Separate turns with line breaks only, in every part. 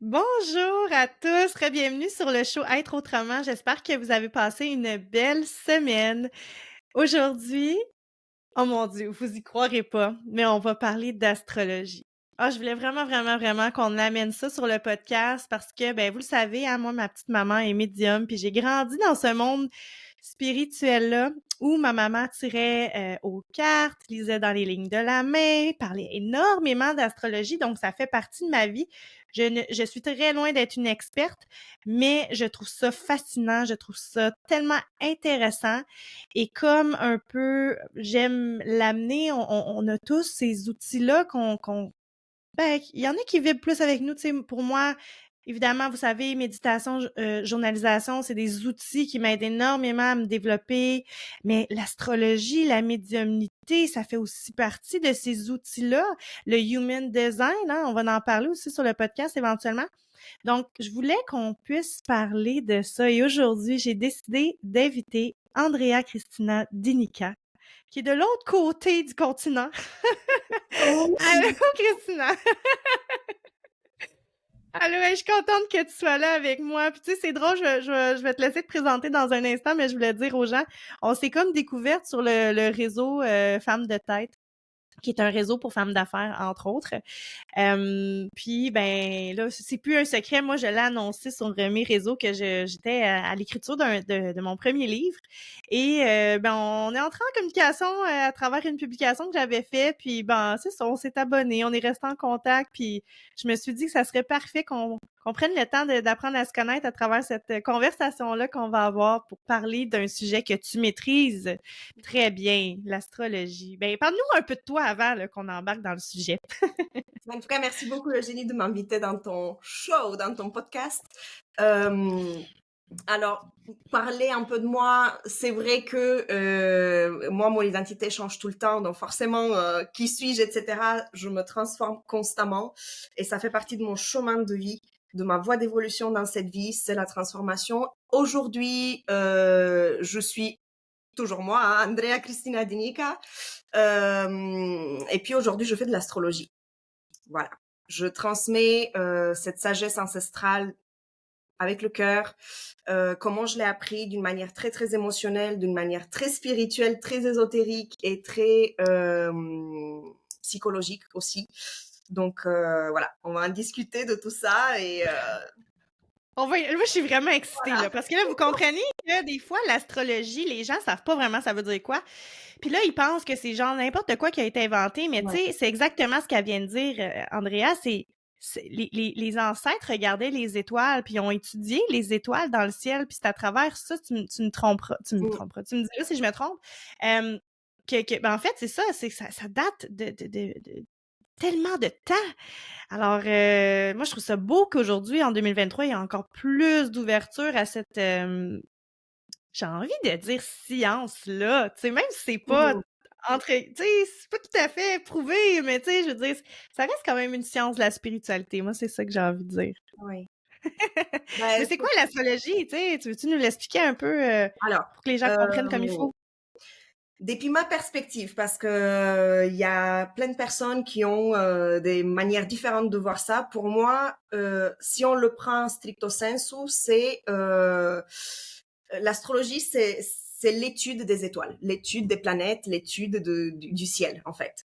Bonjour à tous, bienvenue sur le show Être autrement. J'espère que vous avez passé une belle semaine. Aujourd'hui, oh mon Dieu, vous y croirez pas, mais on va parler d'astrologie. Ah, je voulais vraiment qu'on amène ça sur le podcast parce que, ben, vous le savez, hein, moi, ma petite maman est médium, puis j'ai grandi dans ce monde spirituel-là où ma maman tirait aux cartes, lisait dans les lignes de la main, parlait énormément d'astrologie, donc ça fait partie de ma vie. Je suis très loin d'être une experte, mais je trouve ça fascinant, je trouve ça tellement intéressant. Et comme un peu j'aime l'amener, on a tous ces outils-là ben, il y en a qui vibrent plus avec nous, tu sais. Pour moi, évidemment, vous savez, méditation, journalisation, c'est des outils qui m'aident énormément à me développer. Mais l'astrologie, la médiumnité, ça fait aussi partie de ces outils-là. Le human design, hein, on va en parler aussi sur le podcast éventuellement. Donc, je voulais qu'on puisse parler de ça. Et aujourd'hui, j'ai décidé d'inviter Andrea Christina Dinica, qui est de l'autre côté du continent. Allô, Christina! Allô, je suis contente que tu sois là avec moi. Puis tu sais, c'est drôle, je vais te laisser te présenter dans un instant, mais je voulais dire aux gens, on s'est comme découverte sur le réseau Femmes de tête, qui est un réseau pour femmes d'affaires, entre autres. Puis ben là, c'est plus un secret. Moi, je l'ai annoncé sur mes réseaux que j'étais à l'écriture de mon premier livre. Et ben on est entré en communication à travers une publication que j'avais faite. Puis ben c'est ça, on s'est abonnés, on est resté en contact. Puis je me suis dit que ça serait parfait qu'on prenne le temps d'apprendre à se connaître à travers cette conversation-là qu'on va avoir pour parler d'un sujet que tu maîtrises très bien, l'astrologie. Ben parle-nous un peu de toi avant là, qu'on embarque dans le sujet.
En tout cas, merci beaucoup, Eugénie, de m'inviter dans ton show, dans ton podcast. Euh, alors, parler un peu de moi, c'est vrai que moi, mon identité change tout le temps, donc forcément, qui suis-je, etc., je me transforme constamment, et ça fait partie de mon chemin de vie, de ma voie d'évolution dans cette vie, c'est la transformation. Aujourd'hui, je suis toujours moi, hein, Andrea Cristina Dinica, et puis aujourd'hui, je fais de l'astrologie. Voilà. Je transmets cette sagesse ancestrale avec le cœur, comment je l'ai appris d'une manière très très émotionnelle, d'une manière très spirituelle, très ésotérique et très psychologique aussi. Donc voilà, on va en discuter de tout ça et
Moi, je suis vraiment excitée,
voilà.
là, parce que là, vous comprenez que des fois, l'astrologie, les gens savent pas vraiment ça veut dire quoi. Puis là, ils pensent que c'est genre n'importe quoi qui a été inventé, mais tu
Ouais.
sais, c'est exactement ce qu'elle vient de dire, Andrea, les ancêtres regardaient les étoiles, puis ils ont étudié les étoiles dans le ciel, puis c'est à travers ça, tu me tromperas,
Mm.
tu me diras si je me trompe, euh, ben en fait, c'est ça, c'est que ça date de tellement de temps. Alors, moi, je trouve ça beau qu'aujourd'hui, en 2023, il y a encore plus d'ouverture à cette, j'ai envie de dire science-là. Tu sais, même si c'est pas
Mhm.
tu sais, c'est pas tout à fait prouvé, mais tu sais, je veux dire, ça reste quand même une science, la spiritualité. Moi, c'est ça que j'ai envie de dire.
Ouais. Bah,
Mais c'est quoi l'astrologie, tu sais? Tu veux-tu nous l'expliquer un peu,
alors,
pour que les gens comprennent comme il
euh,
faut?
depuis ma perspective, parce que il y a plein de personnes qui ont des manières différentes de voir ça. Pour moi, si on le prend stricto sensu, c'est l'astrologie, c'est l'étude des étoiles, l'étude des planètes, l'étude du ciel, en fait.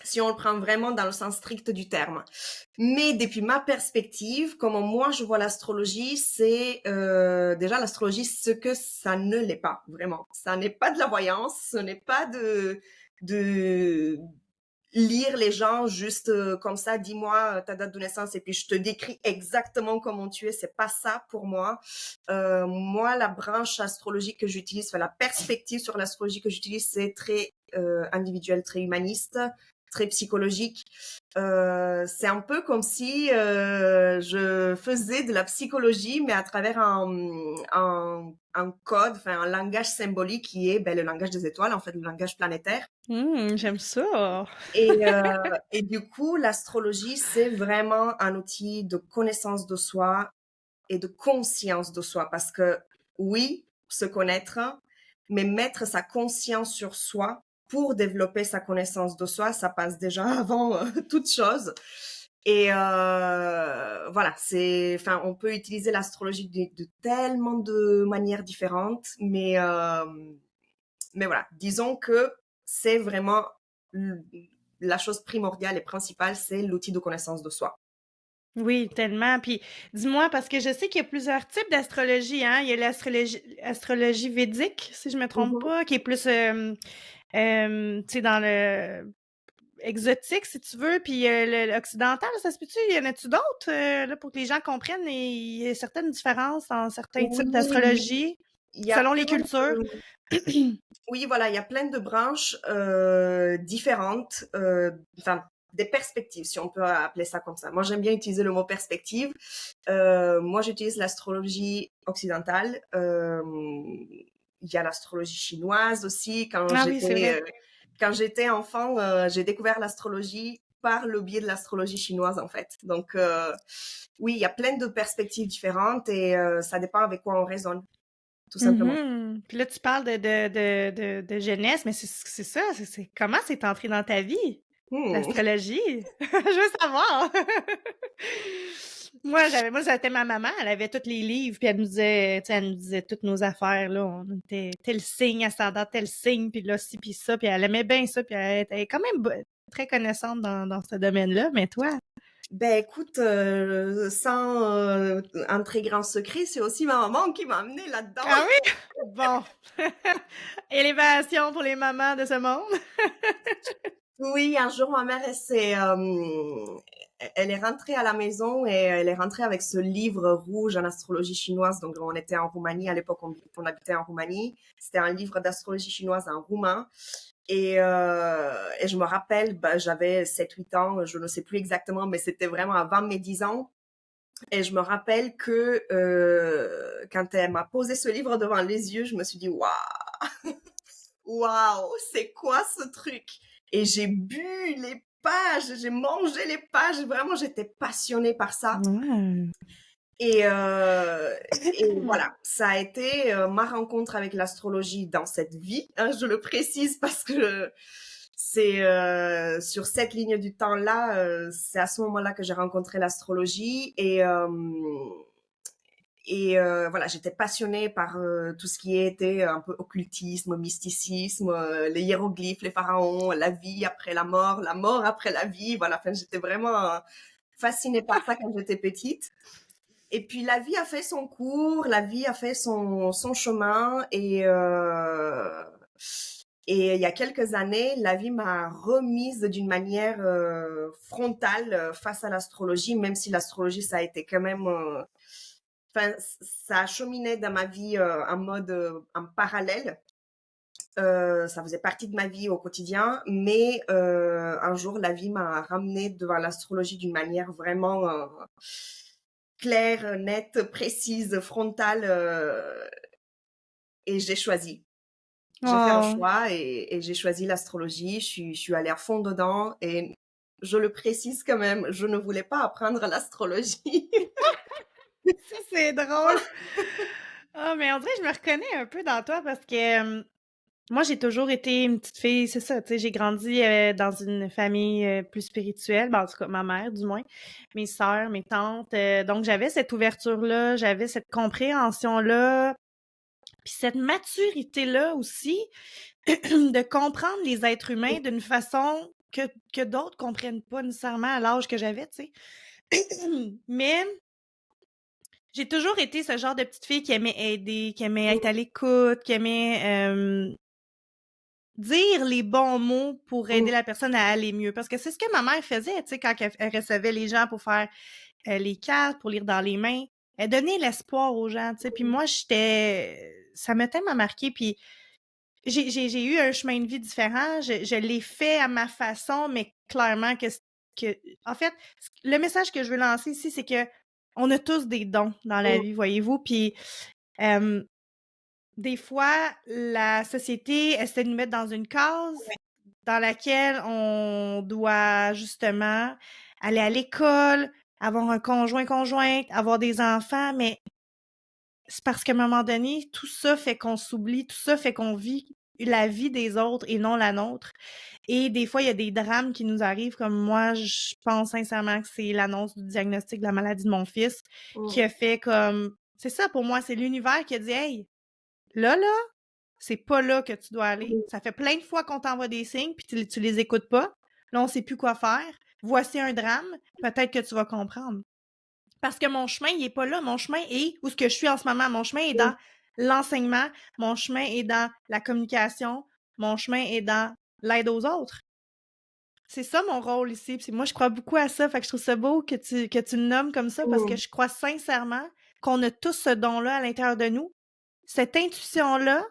Si on le prend vraiment dans le sens strict du terme. Mais depuis ma perspective, comment moi je vois l'astrologie, c'est déjà l'astrologie ce que ça ne l'est pas vraiment. Ça n'est pas de la voyance, ce n'est pas de lire les gens juste comme ça, dis-moi ta date de naissance et puis je te décris exactement comment tu es. C'est pas ça pour moi. Moi, la branche astrologique que j'utilise, enfin la perspective sur l'astrologie que j'utilise, c'est très individuel, très humaniste, très psychologique. C'est un peu comme si je faisais de la psychologie, mais à travers un code, enfin un langage symbolique qui est le langage des étoiles, en fait, le langage planétaire.
J'aime ça.
Et du coup, l'astrologie, c'est vraiment un outil de connaissance de soi et de conscience de soi. Parce que oui, se connaître, mais mettre sa conscience sur soi pour développer sa connaissance de soi, ça passe déjà avant toute chose. Et voilà, enfin, on peut utiliser l'astrologie de tellement de manières différentes, mais voilà, disons que c'est vraiment l- la chose primordiale et principale, c'est l'outil de connaissance de soi.
Oui, tellement. Puis dis-moi, parce que je sais qu'il y a plusieurs types d'astrologie, hein. Il y a l'astrologie védique, si je me trompe
Mhm.
pas, qui est plus, tu sais, dans le exotique, si tu veux, puis l'occidental, ça se peut-tu? Y en a-tu d'autres, là, pour que les gens comprennent? Il y a certaines différences dans certains types
Oui,
d'astrologie,
il y a
selon les
plein
cultures.
oui, voilà, il y a plein de branches différentes, enfin des perspectives, si on peut appeler ça comme ça. Moi, j'aime bien utiliser le mot perspective. Moi, j'utilise l'astrologie occidentale. Il y a l'astrologie chinoise aussi.
Ah oui, c'est vrai.
Quand j'étais enfant, j'ai découvert l'astrologie par le biais de l'astrologie chinoise, en fait. Donc, oui, il y a plein de perspectives différentes et ça dépend avec quoi on raisonne, tout simplement.
Mhm. Puis là, tu parles de jeunesse, mais c'est ça, comment c'est entré dans ta vie,
Hmm.
l'astrologie? Je veux savoir! Moi, c'était ma maman, elle avait tous les livres, puis elle nous disait, tu sais, elle nous disait toutes nos affaires, là, on était tel signe, ascendant tel signe, puis là, ci, puis ça, puis elle aimait bien ça, puis elle était quand même très connaissante dans ce domaine-là, mais toi?
Ben écoute, sans un très grand secret, c'est aussi ma maman qui m'a amenée là-dedans.
Ah oui? Bon. Élévation pour les mamans de ce monde.
Oui, un jour, ma mère, elle est rentrée à la maison et elle est rentrée avec ce livre rouge en astrologie chinoise. Donc, on était en Roumanie. À l'époque, on habitait en Roumanie. C'était un livre d'astrologie chinoise en roumain. Et je me rappelle, bah, j'avais 7 8 ans, je ne sais plus exactement, mais c'était vraiment avant mes 10 ans. Et je me rappelle que quand elle m'a posé ce livre devant les yeux, je me suis dit, waouh, waouh, c'est quoi ce truc? Et j'ai bu les pages, j'ai mangé les pages, vraiment, j'étais passionnée par ça.
Ouais.
Et, euh, et voilà, ça a été ma rencontre avec l'astrologie dans cette vie, hein, je le précise parce que c'est sur cette ligne du temps-là, c'est à ce moment-là que j'ai rencontré l'astrologie et voilà, j'étais passionnée par tout ce qui était un peu occultisme, mysticisme, les hiéroglyphes, les pharaons, la vie après la mort après la vie. Voilà, enfin, j'étais vraiment fascinée par ça quand j'étais petite. Et puis la vie a fait son cours, la vie a fait son chemin et il y a quelques années, la vie m'a remise d'une manière frontale face à l'astrologie, même si l'astrologie, ça a été quand même enfin, ça cheminait dans ma vie en mode en parallèle. Ça faisait partie de ma vie au quotidien, mais un jour, la vie m'a ramenée devant l'astrologie d'une manière vraiment claire, nette, précise, frontale, et j'ai choisi. J'ai fait un
Oh.
choix et j'ai choisi l'astrologie. Je suis allée à fond dedans et je le précise quand même, je ne voulais pas apprendre l'astrologie.
Ça, c'est drôle. Ah, mais on dirait que je me reconnais un peu dans toi parce que moi, j'ai toujours été une petite fille, c'est ça, tu sais, j'ai grandi dans une famille plus spirituelle, ben, en tout cas, ma mère, du moins, mes sœurs, mes tantes. Donc, j'avais cette ouverture-là, j'avais cette compréhension-là, puis cette maturité-là aussi, de comprendre les êtres humains d'une façon que d'autres comprennent pas nécessairement à l'âge que j'avais, tu sais. Mais j'ai toujours été ce genre de petite fille qui aimait aider, qui aimait être à l'écoute, qui aimait dire les bons mots pour aider la personne à aller mieux. Parce que c'est ce que ma mère faisait, tu sais, quand elle recevait les gens pour faire les cartes, pour lire dans les mains. Elle donnait l'espoir aux gens, tu sais. Puis moi, ça m'a tellement marqué. Puis j'ai eu un chemin de vie différent. Je l'ai fait à ma façon, mais clairement que, en fait, le message que je veux lancer ici, c'est que on a tous des dons dans la vie, voyez-vous. Puis euh, des fois, la société essaie de nous mettre dans une case dans laquelle on doit justement aller à l'école, avoir un conjoint-conjointe, avoir des enfants, mais c'est parce qu'à un moment donné, tout ça fait qu'on s'oublie, tout ça fait qu'on vit la vie des autres et non la nôtre. Et des fois, il y a des drames qui nous arrivent, comme moi, je pense sincèrement que c'est l'annonce du diagnostic de la maladie de mon fils qui
Mm.
a fait comme... C'est ça pour moi, c'est l'univers qui a dit « Hey, là, c'est pas là que tu dois aller.
Mm.
Ça fait plein de fois qu'on t'envoie des signes, puis tu les écoutes pas. Là, on sait plus quoi faire. Voici un drame. Peut-être que tu vas comprendre. » Parce que mon chemin, il est pas là. Mon chemin est où ce que je suis en ce moment. Mon chemin est dans l'enseignement. Mon chemin est dans la communication. Mon chemin est dans l'aide aux autres. C'est ça mon rôle ici. Puis moi, je crois beaucoup à ça. Fait que je trouve ça beau que tu le nommes comme ça parce que
Mm.
je crois sincèrement qu'on a tous ce don-là à l'intérieur de nous. Cette intuition-là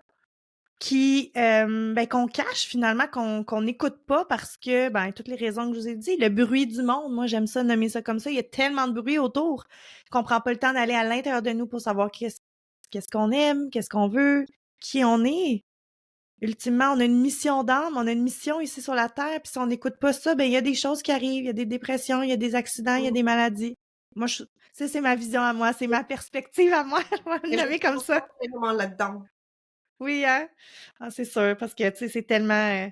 qui qu'on cache finalement, qu'on n'écoute pas parce que toutes les raisons que je vous ai dit, le bruit du monde, moi j'aime ça nommer ça comme ça, il y a tellement de bruit autour qu'on prend pas le temps d'aller à l'intérieur de nous pour savoir qu'est-ce qu'on aime, qu'est-ce qu'on veut, qui on est. Ultimement, on a une mission d'âme, on a une mission ici sur la Terre, puis si on n'écoute pas ça, il y a des choses qui arrivent, il y a des dépressions, il y a des accidents, il y a des maladies. Moi, ça, c'est ma vision à moi, c'est ma perspective à moi, je vais le
Et je
nommer
te
comme ça.
rejoins tellement là-dedans.
Oui, hein? Ah, c'est sûr, parce que, tu sais, c'est tellement...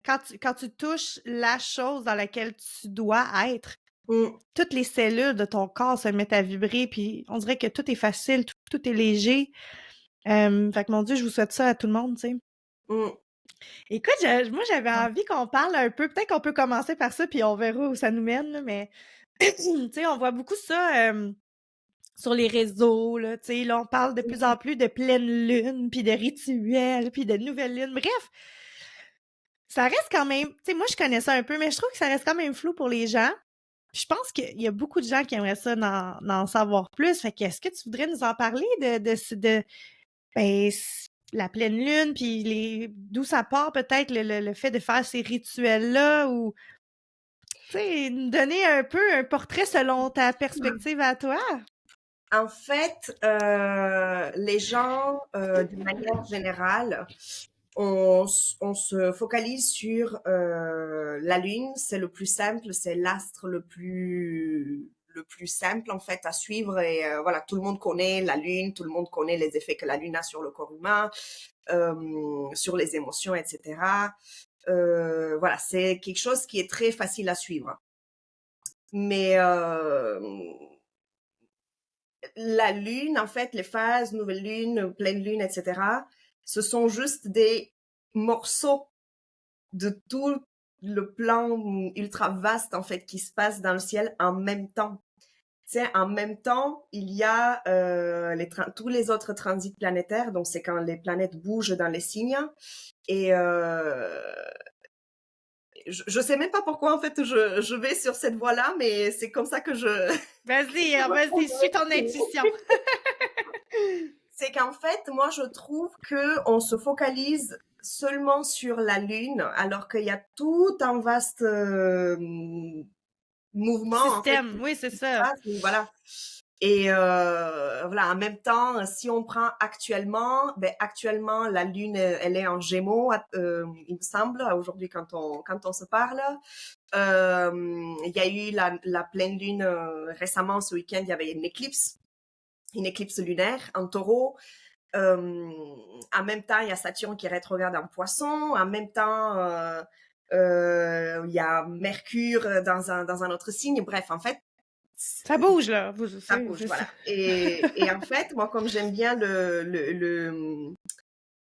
quand tu touches la chose dans laquelle tu dois être,
Mm.
toutes les cellules de ton corps se mettent à vibrer, puis on dirait que tout est facile, tout est léger. Fait que, mon Dieu, je vous souhaite ça à tout le monde, tu sais.
Mm.
Écoute, moi, j'avais envie qu'on parle un peu, peut-être qu'on peut commencer par ça, puis on verra où ça nous mène, là, mais, tu sais, on voit beaucoup ça sur les réseaux, là, tu sais, là, on parle de plus en plus de pleine lune, puis de rituels, puis de nouvelle lune, bref, ça reste quand même, tu sais, moi, je connais ça un peu, mais je trouve que ça reste quand même flou pour les gens. Je pense qu'il y a beaucoup de gens qui aimeraient ça d'en savoir plus. Fait que, est-ce que tu voudrais nous en parler ben, la pleine lune, puis d'où ça part peut-être le fait de faire ces rituels-là, ou, tu sais, nous donner un peu un portrait selon ta perspective à toi?
En fait, les gens, de manière générale, on se focalise sur la Lune, c'est le plus simple, c'est l'astre le plus simple en fait à suivre et voilà, tout le monde connaît la Lune, tout le monde connaît les effets que la Lune a sur le corps humain, sur les émotions, etc. Voilà, c'est quelque chose qui est très facile à suivre. Mais la Lune, en fait, les phases, nouvelle Lune, pleine Lune, etc., ce sont juste des morceaux de tout le plan ultra vaste, en fait, qui se passe dans le ciel en même temps. Tu sais, en même temps, il y a tous les autres transits planétaires, donc c'est quand les planètes bougent dans les signes. Et je sais même pas pourquoi, en fait, je vais sur cette voie-là, mais c'est comme ça que je...
Vas-y, suis ton intuition.
C'est qu'en fait, moi, je trouve que on se focalise seulement sur la Lune, alors qu'il y a tout un vaste mouvement, en fait,
Système, oui, c'est
qui se
ça.
passe. Et voilà. Et voilà, en même temps, si on prend actuellement, ben actuellement la Lune, elle est en Gémeaux, il me semble, aujourd'hui quand on se parle. Il y a eu la pleine Lune récemment ce week-end, il y avait une éclipse lunaire en Taureau. En même temps, il y a Saturne qui rétrograde en Poisson. En même temps, il y a Mercure dans un autre signe. Bref, en fait,
Ça bouge, là.
ça bouge,
C'est ça.
voilà. Et en fait, moi, comme j'aime bien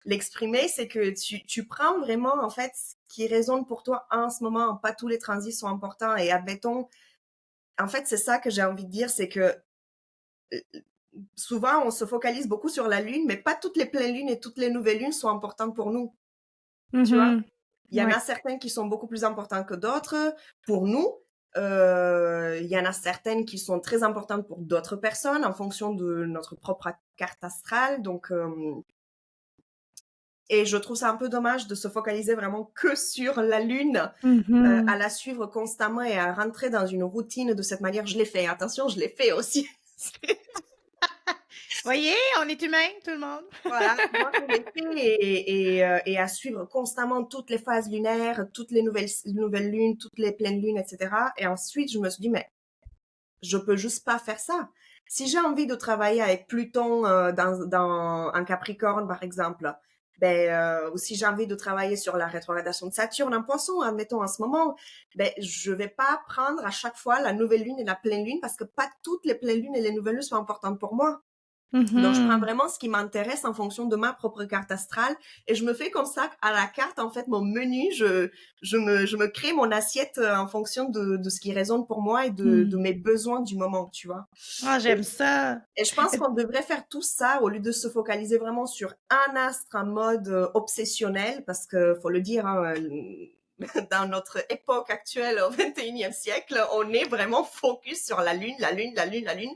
l'exprimer, c'est que tu prends vraiment, en fait, ce qui résonne pour toi en ce moment. Pas tous les transits sont importants. Et admettons, en fait, c'est ça que j'ai envie de dire, c'est que souvent, on se focalise beaucoup sur la Lune, mais pas toutes les pleines lunes et toutes les nouvelles lunes sont importantes pour nous. Tu vois? Il y en
Ouais.
a certaines qui sont beaucoup plus importantes que d'autres pour nous. Il y en a certaines qui sont très importantes pour d'autres personnes en fonction de notre propre carte astrale. Donc, et je trouve ça un peu dommage de se focaliser vraiment que sur la Lune, à la suivre constamment et à rentrer dans une routine de cette manière. Je l'ai fait, attention, je l'ai fait aussi.
Voyez, on est humain, tout le monde.
Voilà, moi je l'ai fait et à suivre constamment toutes les phases lunaires, toutes les nouvelles lunes, toutes les pleines lunes, etc. Et ensuite, je me suis dit, mais je peux juste pas faire ça. Si j'ai envie de travailler avec Pluton dans un Capricorne, par exemple, aussi j'ai envie de travailler sur la rétrogradation de Saturne en Poisson, admettons en ce moment, je vais pas prendre à chaque fois la nouvelle lune et la pleine lune parce que pas toutes les pleines lunes et les nouvelles lunes sont importantes pour moi. Donc, je prends
Mhm.
vraiment ce qui m'intéresse en fonction de ma propre carte astrale et je me fais comme ça à la carte, en fait, mon menu, je me crée mon assiette en fonction de ce qui résonne pour moi et de
Hmm.
mes besoins du moment, tu vois.
Ah, j'aime ça.
Et je pense qu'on devrait faire tout ça au lieu de se focaliser vraiment sur un astre en mode obsessionnel, parce que faut le dire, hein, dans notre époque actuelle, au 21e siècle, on est vraiment focus sur la Lune, la Lune, la Lune, la Lune.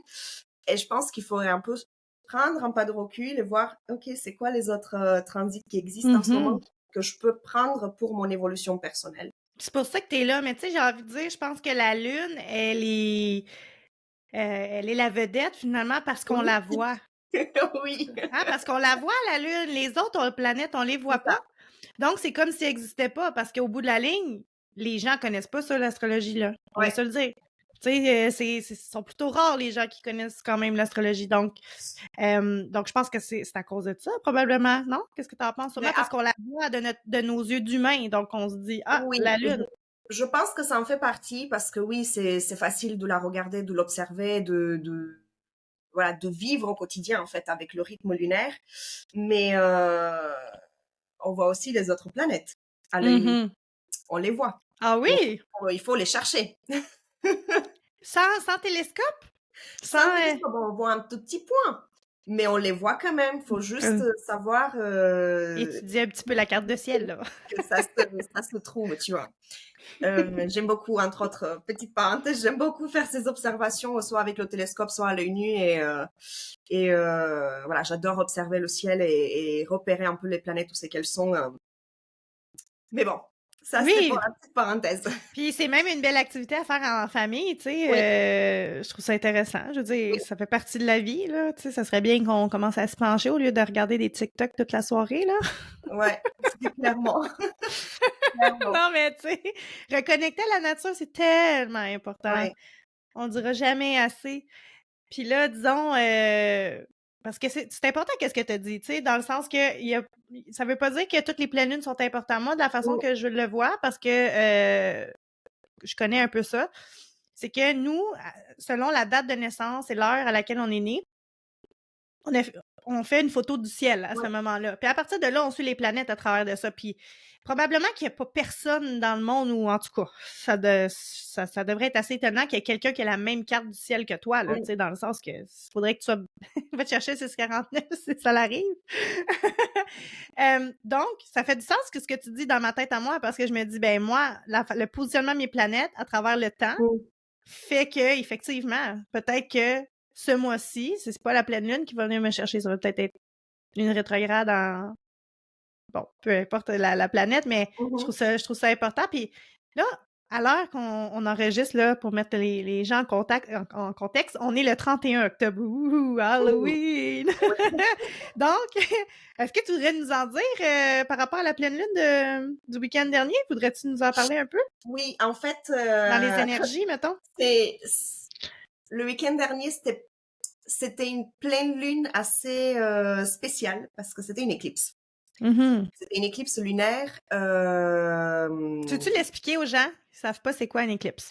Et je pense qu'il faudrait un peu prendre un pas de recul et voir, ok, c'est quoi les autres transits qui existent en ce moment
Mhm.
que je peux prendre pour mon évolution personnelle.
C'est pour ça que t'es là, mais tu sais, j'ai envie de dire, je pense que la Lune, elle est la vedette finalement parce qu'on
Oui,
la voit.
oui,
Hein? Parce qu'on la voit, la Lune. Les autres planètes, on les voit
c'est
pas.
ça.
Donc, c'est comme si elle n'existait pas parce qu'au bout de la ligne, les gens connaissent pas ça, l'astrologie, là. On va
Ouais.
se le dire. Tu sais, sont plutôt rares les gens qui connaissent quand même l'astrologie. Donc je pense que c'est à cause de ça, probablement, non? Qu'est-ce que tu en penses?
Mais
Sûrement parce qu'on la voit de nos yeux d'humains. Donc, on se dit, ah,
oui,
la Lune.
je pense que ça en fait partie parce que oui, c'est facile de la regarder, de l'observer, voilà, de vivre au quotidien en fait avec le rythme lunaire. Mais on voit aussi les autres planètes à l'œil nu.
Mhm.
On les voit.
Ah
Donc
oui?
il faut les chercher.
Sans télescope? Sans.
Sans télescope, on voit un tout petit point, mais on les voit quand même. Faut juste
Euh,
savoir
étudier un petit peu la carte de ciel, là.
que ça se trouve, tu vois. J'aime beaucoup, entre autres, petite parenthèse, j'aime beaucoup faire ces observations, soit avec le télescope, soit à l'œil nu, voilà, j'adore observer le ciel et repérer un peu les planètes où c'est qu'elles sont. Mais bon, ça c'était pour
Oui,
la petite parenthèse.
puis c'est même une belle activité à faire en famille, tu sais.
Oui,
Je trouve ça intéressant. Je veux dire,
oui,
ça fait partie de la vie, là. Tu sais, ça serait bien qu'on commence à se pencher au lieu de regarder des TikTok toute la soirée, là.
ouais, clairement, clairement.
Non, mais tu sais, reconnecter à la nature, c'est tellement important.
Ouais.
On dira jamais assez. Puis là, disons, parce que c'est important qu'est-ce que tu as dit, tu sais, dans le sens que ça veut pas dire que toutes les pleines lunes sont importantes. Moi, de la façon
Mm,
que je le vois, parce que je connais un peu ça, c'est que nous, selon la date de naissance et l'heure à laquelle on est né, on, a, on fait une photo du ciel à ce
ouais.
moment-là. Puis à partir de là, on suit les planètes à travers de ça. Puis probablement qu'il n'y a pas personne dans le monde, ou en tout cas, ça devrait être assez étonnant qu'il y ait quelqu'un qui a la même carte du ciel que toi, là,
Mm,
dans le sens que il faudrait que tu sois. Va te chercher 649 si ça l'arrive. Donc, ça fait du sens que ce que tu dis dans ma tête à moi, parce que je me dis, ben moi, le positionnement de mes planètes à travers le temps
mm.
fait que, effectivement, peut-être que ce mois-ci, c'est pas la pleine lune qui va venir me chercher, ça va peut-être être une rétrograde en. Bon, peu importe la planète, mais
Mhm.
je trouve ça important. Puis là, à l'heure qu'on enregistre là, pour mettre les gens en contexte, on est le 31 octobre. Ouh,
Mm.
Halloween! Donc, est-ce que tu voudrais nous en dire par rapport à la pleine lune du week-end dernier? Voudrais-tu nous en parler un peu?
Oui, en fait,
Dans les énergies, mettons?
c'est le week-end dernier, c'était une pleine lune assez spéciale parce que c'était une éclipse.
Mhm.
C'était une éclipse lunaire.
Tu l'expliquer aux gens? Ils savent pas c'est quoi une éclipse.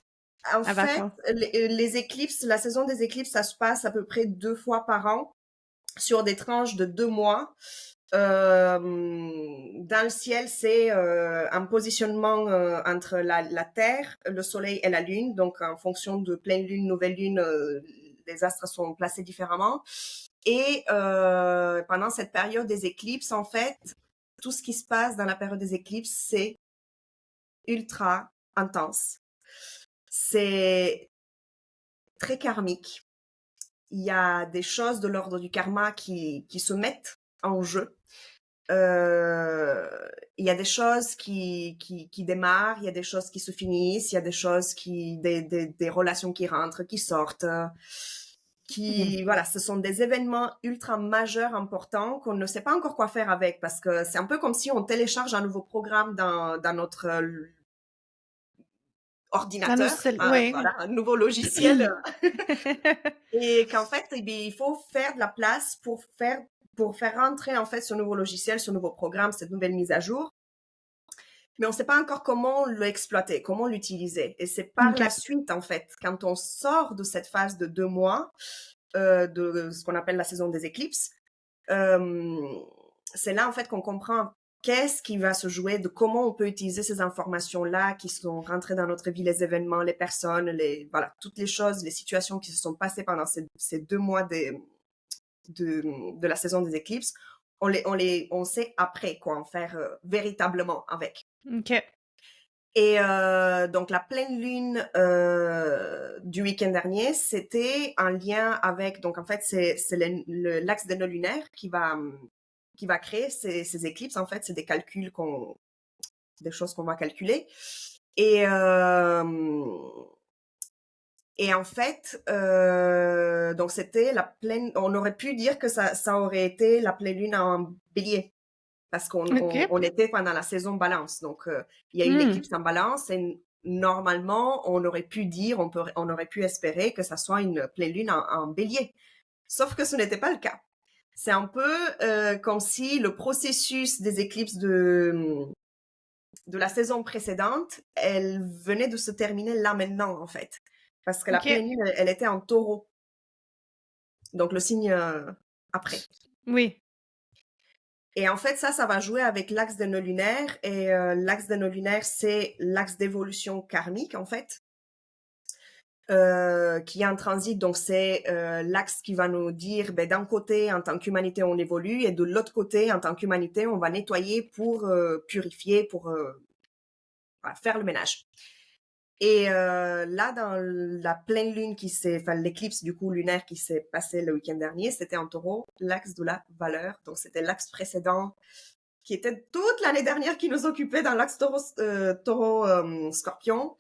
En
Avant
fait,
qu'on.
les éclipses, la saison des éclipses, ça se passe à peu près 2 fois par an sur des tranches de 2 mois. Dans le ciel, c'est un positionnement entre la Terre, le Soleil et la Lune. Donc, en fonction de pleine lune, nouvelle lune, les astres sont placés différemment. Et pendant cette période des éclipses, en fait, tout ce qui se passe dans la période des éclipses, c'est ultra intense. C'est très karmique. Il y a des choses de l'ordre du karma qui se mettent en jeu. Il y a des choses qui démarrent, il y a des choses qui se finissent, il y a des choses des relations qui rentrent, qui sortent,
Mhm.
voilà, ce sont des événements ultra majeurs, importants, qu'on ne sait pas encore quoi faire avec, parce que c'est un peu comme si on télécharge un nouveau programme dans notre
Dans nos
ordinateur,
oui.
voilà, un nouveau logiciel, et qu'en fait, eh bien, il faut faire de la place pour faire pour faire rentrer en fait ce nouveau logiciel, ce nouveau programme, cette nouvelle mise à jour. Mais on ne sait pas encore comment l'exploiter, comment l'utiliser. Et c'est par la
OK.
suite, en fait, quand on sort de cette phase de 2 mois, de ce qu'on appelle la saison des éclipses, c'est là, en fait, qu'on comprend qu'est-ce qui va se jouer, de comment on peut utiliser ces informations-là qui sont rentrées dans notre vie, les événements, les personnes, voilà, toutes les choses, les situations qui se sont passées pendant ces 2 mois de la saison des éclipses. On sait après quoi en faire véritablement avec.
OK.
Et donc la pleine lune du week-end dernier, c'était en lien avec, donc en fait c'est l'axe des nœuds lunaires qui va créer ces éclipses. En fait, c'est des choses qu'on va calculer. Et en fait, donc c'était la pleine. On aurait pu dire que ça aurait été la pleine lune en Bélier, parce qu'on
OK.
on était pendant la saison Balance. Donc il y a eu
Mmh.
l'éclipse en Balance et normalement on aurait pu dire, on aurait pu espérer que ça soit une pleine lune en Bélier. Sauf que ce n'était pas le cas. C'est un peu comme si le processus des éclipses de la saison précédente, elle venait de se terminer là maintenant en fait, parce que la
OK.
pleine lune, elle était en Taureau, donc le signe après.
Oui.
Et en fait, ça va jouer avec l'axe des nœuds lunaires. Et l'axe des nœuds lunaires, c'est l'axe d'évolution karmique, en fait, qui est en transit. Donc, c'est l'axe qui va nous dire, ben, d'un côté, en tant qu'humanité, on évolue, et de l'autre côté, en tant qu'humanité, on va nettoyer pour purifier, pour voilà, faire le ménage. Et là, dans la pleine lune l'éclipse du coup lunaire qui s'est passé le week-end dernier, c'était en Taureau, l'axe de la valeur. Donc, c'était l'axe précédent qui était toute l'année dernière qui nous occupait dans l'axe Scorpion.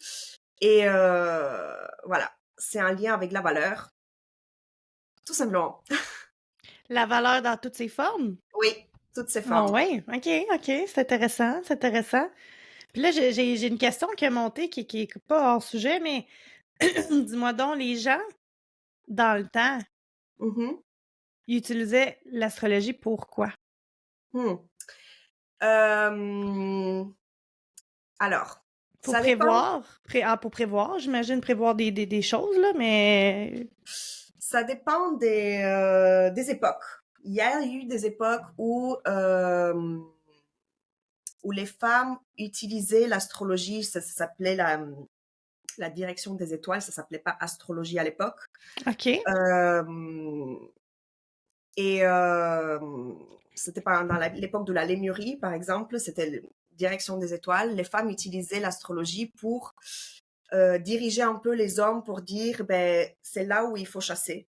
Et voilà, c'est un lien avec la valeur, tout simplement.
La valeur dans toutes ses formes?
Oui, toutes ces
Ah
formes.
ouais, OK, OK, c'est intéressant, c'est intéressant. Puis là, j'ai une question qui est montée qui est pas hors sujet, mais dis-moi donc, les gens, dans le temps,
Mhm.
ils utilisaient l'astrologie pour quoi?
Hmm. Euh, alors,
Pour
ça dépend.
prévoir? Pour prévoir, j'imagine prévoir des choses, là, mais
Ça dépend des époques. Il y a eu des époques où les femmes utilisaient l'astrologie, ça s'appelait la direction des étoiles, ça s'appelait pas astrologie à l'époque.
OK.
Euh, et c'était dans l'époque de la Lémurie, par exemple, c'était la direction des étoiles. Les femmes utilisaient l'astrologie pour diriger un peu les hommes pour dire, ben, c'est là où il faut chasser.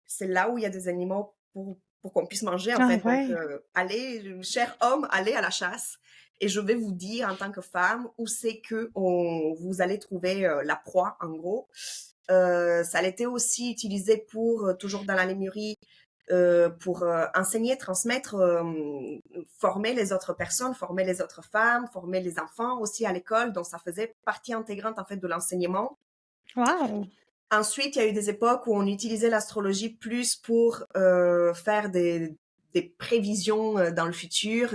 C'est là où il y a des animaux pour qu'on puisse manger, en
Ah
fait. Donc,
ouais.
allez, cher homme, allez à la chasse. Et je vais vous dire, en tant que femme, où c'est que vous allez trouver la proie, en gros. Ça a été aussi utilisé pour, toujours dans la Lémurie, pour enseigner, transmettre, former les autres personnes, former les autres femmes, former les enfants aussi à l'école. Donc, ça faisait partie intégrante, en fait, de l'enseignement.
Wow!
Ensuite, il y a eu des époques où on utilisait l'astrologie plus pour faire des prévisions dans le futur.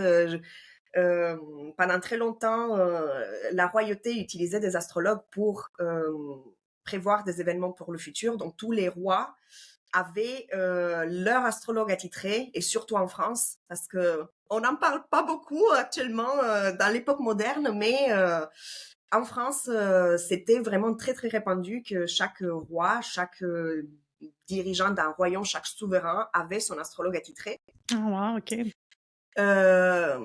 Pendant très longtemps, la royauté utilisait des astrologues pour prévoir des événements pour le futur. Donc, tous les rois avaient leur astrologue attitré, et surtout en France, parce que on n'en parle pas beaucoup actuellement dans l'époque moderne, mais en France, c'était vraiment très, très répandu que chaque roi, chaque dirigeant d'un royaume, chaque souverain avait son astrologue attitré.
Ah wow, OK.
Euh,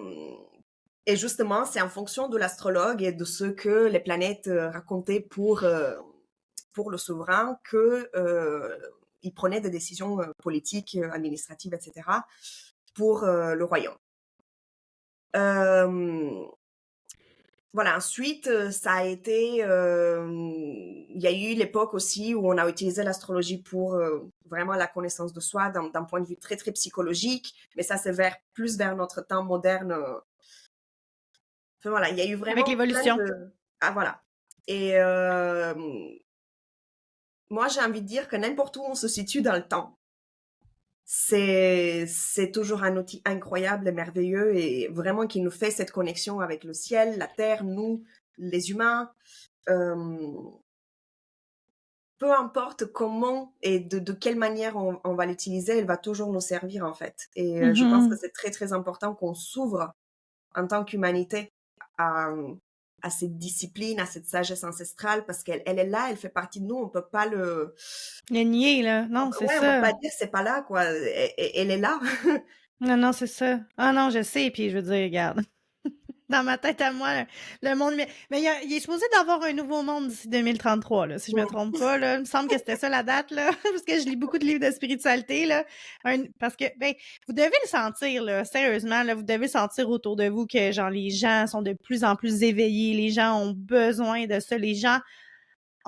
et justement, c'est en fonction de l'astrologue et de ce que les planètes racontaient pour le souverain que il prenait des décisions politiques, administratives, etc. pour le royaume. Voilà, ensuite, ça a été... il y a eu l'époque aussi où on a utilisé l'astrologie pour vraiment la connaissance de soi d'un point de vue très, très psychologique, mais ça, c'est plus vers notre temps moderne. Enfin, voilà, il y a eu
Avec
vraiment plein
l'évolution.
de... Ah, voilà. Et moi, j'ai envie de dire que n'importe où on se situe dans le temps, c'est toujours un outil incroyable et merveilleux et vraiment qui nous fait cette connexion avec le ciel, la terre, nous, les humains. Peu importe comment et de quelle manière on va l'utiliser, elle va toujours nous servir en fait. Et je pense que
Mhm.
c'est très très important qu'on s'ouvre en tant qu'humanité à, à cette discipline, à cette sagesse ancestrale, parce qu'elle est là, elle fait partie de nous, on peut pas le...
Le nier, là. Non, c'est
Ouais, on peut
ça.
pas dire c'est pas là, quoi. Elle est là.
Non, non, c'est ça. Ah non, je sais, puis je veux dire, regarde. Dans ma tête à moi, le monde. Mais il est supposé d'avoir un nouveau monde d'ici 2033, là, si je me
Mm.
trompe pas. Là. Il me semble que c'était ça la date, là, parce que je lis beaucoup de livres de spiritualité. Là. Parce que, ben, vous devez le sentir, là, sérieusement, là, vous devez sentir autour de vous que genre les gens sont de plus en plus éveillés, les gens ont besoin de ça, les gens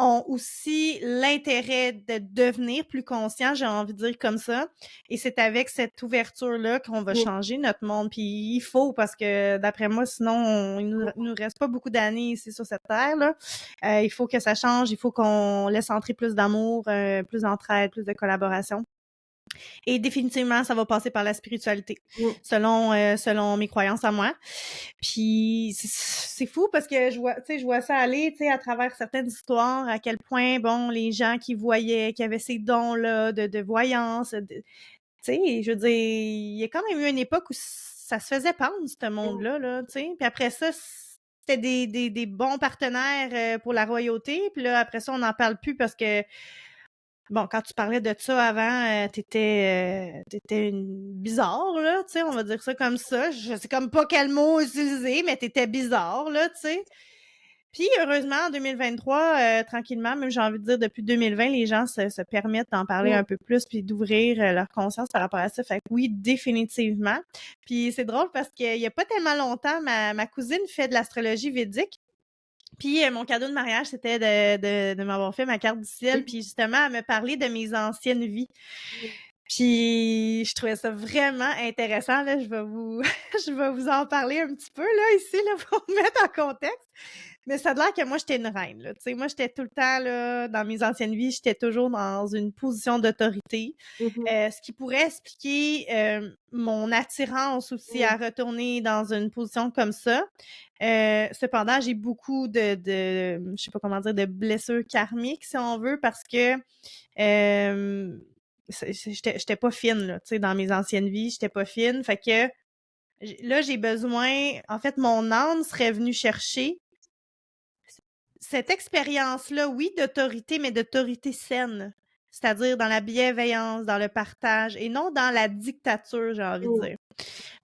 ont aussi l'intérêt de devenir plus conscients, j'ai envie de dire comme ça. Et c'est avec cette ouverture-là qu'on va
Mm.
changer notre monde. Puis il faut, parce que d'après moi, sinon, il nous reste pas beaucoup d'années ici sur cette terre-là. Il faut que ça change, il faut qu'on laisse entrer plus d'amour, plus d'entraide, plus de collaboration. Et définitivement, ça va passer par la spiritualité,
Mm.
selon mes croyances à moi. Puis c'est fou parce que je vois ça aller, à travers certaines histoires, à quel point, bon, les gens qui voyaient, qui avaient ces dons-là de voyance, je veux dire, il y a quand même eu une époque où ça se faisait pendre, ce
Mm.
monde-là, là, tu sais. Puis après ça, c'était des bons partenaires pour la royauté. Puis là, après ça, on n'en parle plus parce que bon, quand tu parlais de ça avant, t'étais une bizarre, là, tu sais, on va dire ça comme ça. Je sais comme pas quel mot utiliser, mais t'étais bizarre, là, tu sais. Puis heureusement, en 2023, tranquillement, même j'ai envie de dire depuis 2020, les gens se permettent d'en parler
Mm.
un peu plus puis d'ouvrir leur conscience par rapport à ça. Fait que oui, définitivement. Puis c'est drôle parce qu'il y a pas tellement longtemps, ma cousine fait de l'astrologie védique. Puis mon cadeau de mariage, c'était de m'avoir fait ma carte du ciel, puis justement, à me parler de mes anciennes vies. Puis je trouvais ça vraiment intéressant, là, je vais vous je vais vous en parler un petit peu, là, ici, là, pour vous mettre en contexte. Mais ça a l'air que moi, j'étais une reine, là, tu sais, moi, j'étais tout le temps, là, dans mes anciennes vies, j'étais toujours dans une position d'autorité,
Mhm.
ce qui pourrait expliquer, mon attirance aussi
Mm.
à retourner dans une position comme ça. Cependant, j'ai beaucoup je sais pas comment dire, de blessures karmiques, si on veut, parce que j'étais pas fine, là, tu sais, dans mes anciennes vies, j'étais pas fine. Fait que là, j'ai besoin, en fait, mon âme serait venue chercher cette expérience-là, oui, d'autorité, mais d'autorité saine. C'est-à-dire dans la bienveillance, dans le partage, et non dans la dictature, j'ai envie de
Mm.
dire.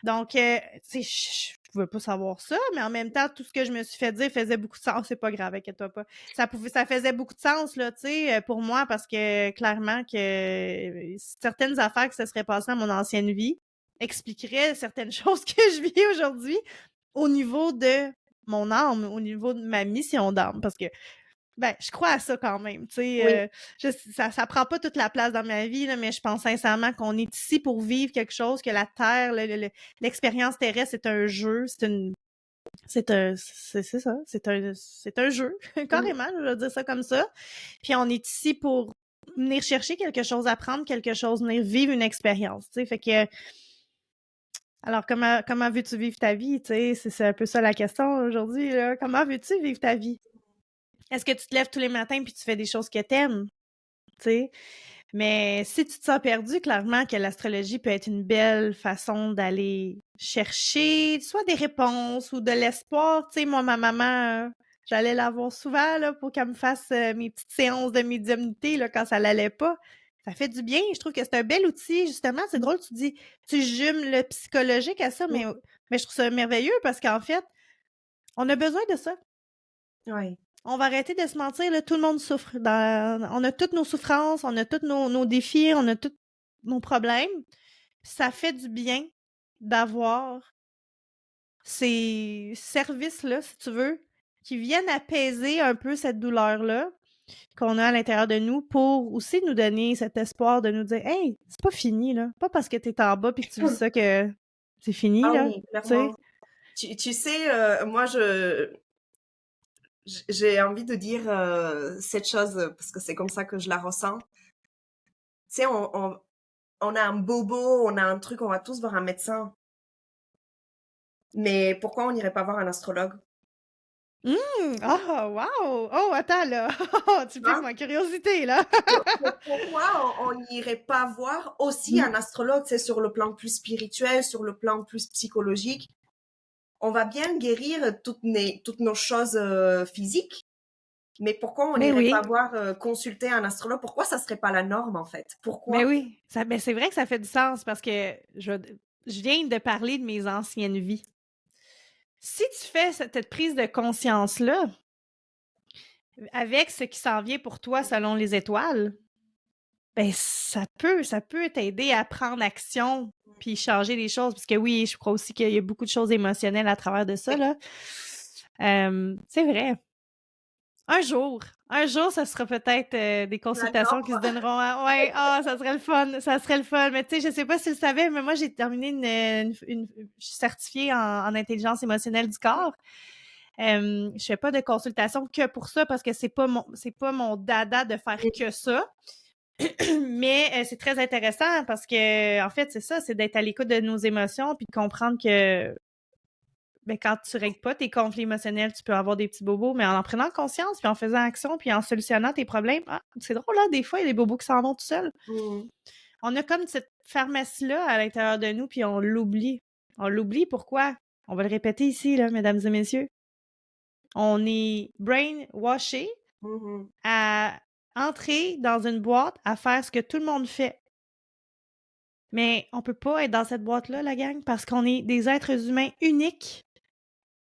Donc, tu sais, je veux pas savoir ça, mais en même temps, tout ce que je me suis fait dire faisait beaucoup de sens. C'est pas grave, inquiète-toi pas. Ça faisait beaucoup de sens, là, tu sais, pour moi, parce que clairement que certaines affaires qui se seraient passées dans mon ancienne vie expliqueraient certaines choses que je vis aujourd'hui au niveau de mon âme, au niveau de ma mission d'âme, parce que ben, je crois à ça quand même, tu
Oui.
sais, ça prend pas toute la place dans ma vie, là, mais je pense sincèrement qu'on est ici pour vivre quelque chose, que la Terre, l'expérience terrestre, c'est un jeu, c'est ça, c'est un jeu,
Mm.
carrément, je vais dire ça comme ça. Puis on est ici pour venir chercher quelque chose, apprendre quelque chose, venir vivre une expérience, tu sais, fait que alors comment veux-tu vivre ta vie, tu sais, c'est un peu ça la question aujourd'hui, là. Comment veux-tu vivre ta vie? Est-ce que tu te lèves tous les matins puis tu fais des choses que t'aimes? Tu sais. Mais si tu te sens perdu, clairement que l'astrologie peut être une belle façon d'aller chercher soit des réponses ou de l'espoir. Tu sais, moi, ma maman, j'allais la voir souvent là, pour qu'elle me fasse mes petites séances de médiumnité là, quand ça l'allait pas. Ça fait du bien. Je trouve que c'est un bel outil, justement. C'est drôle, tu dis, tu jumes le psychologique à ça,
Mm.
mais je trouve ça merveilleux parce qu'en fait, on a besoin de ça.
Ouais.
On va arrêter de se mentir, là, tout le monde souffre. On a toutes nos souffrances, on a tous nos défis, on a tous nos problèmes. Ça fait du bien d'avoir ces services-là, si tu veux, qui viennent apaiser un peu cette douleur-là qu'on a à l'intérieur de nous pour aussi nous donner cet espoir de nous dire Hey, c'est pas fini, là. Pas parce que t'es en bas puis que tu vis ça que c'est fini,
Ah
là.
oui,
Tu sais?
clairement. Tu sais, moi, j'ai envie de dire cette chose parce que c'est comme ça que je la ressens. Tu sais, on a un bobo, on a un truc, on va tous voir un médecin. Mais pourquoi on n'irait pas voir un astrologue?
Mmh! Oh, wow! Oh, attends là! Tu
Tu
piques
vois?
ma curiosité là!
Pourquoi on n'irait pas voir aussi
Mmh.
un astrologue, c'est sur le plan plus spirituel, sur le plan plus psychologique. On va bien guérir toutes nos choses physiques, mais pourquoi on
Mais
n'irait pas
oui,
voir consulter un astrologue? Pourquoi ça serait pas la norme en fait?
mais
Pourquoi?
oui, mais c'est vrai que ça fait du sens parce que je viens de parler de mes anciennes vies. Si tu fais cette prise de conscience-là, avec ce qui s'en vient pour toi selon les étoiles, ben ça peut t'aider à prendre action puis changer les choses. Parce que oui, je crois aussi qu'il y a beaucoup de choses émotionnelles à travers de ça,
Oui,
là. C'est vrai. Un jour, ça sera peut-être des
la
consultations qui se
norme.
donneront. Ouais, ça serait le fun. Ça serait le fun. Mais tu sais, je sais pas si tu le savais, mais moi, j'ai terminé je suis certifiée en intelligence émotionnelle du corps. Je fais pas de consultation que pour ça parce que c'est pas mon dada de faire que ça. Mais c'est très intéressant parce que, en fait, c'est ça, c'est d'être à l'écoute de nos émotions puis de comprendre que ben, quand tu règles pas tes conflits émotionnels, tu peux avoir des petits bobos, mais en prenant conscience, puis en faisant action, puis en solutionnant tes problèmes, c'est drôle, là, des fois, il y a des bobos qui s'en vont tout seuls.
Mm.
On a comme cette pharmacie-là à l'intérieur de nous, puis on l'oublie. On l'oublie, pourquoi? On va le répéter ici, là, mesdames et messieurs. On est brainwashé
Mhm.
à entrer dans une boîte à faire ce que tout le monde fait. Mais on peut pas être dans cette boîte-là, la gang, parce qu'on est des êtres humains uniques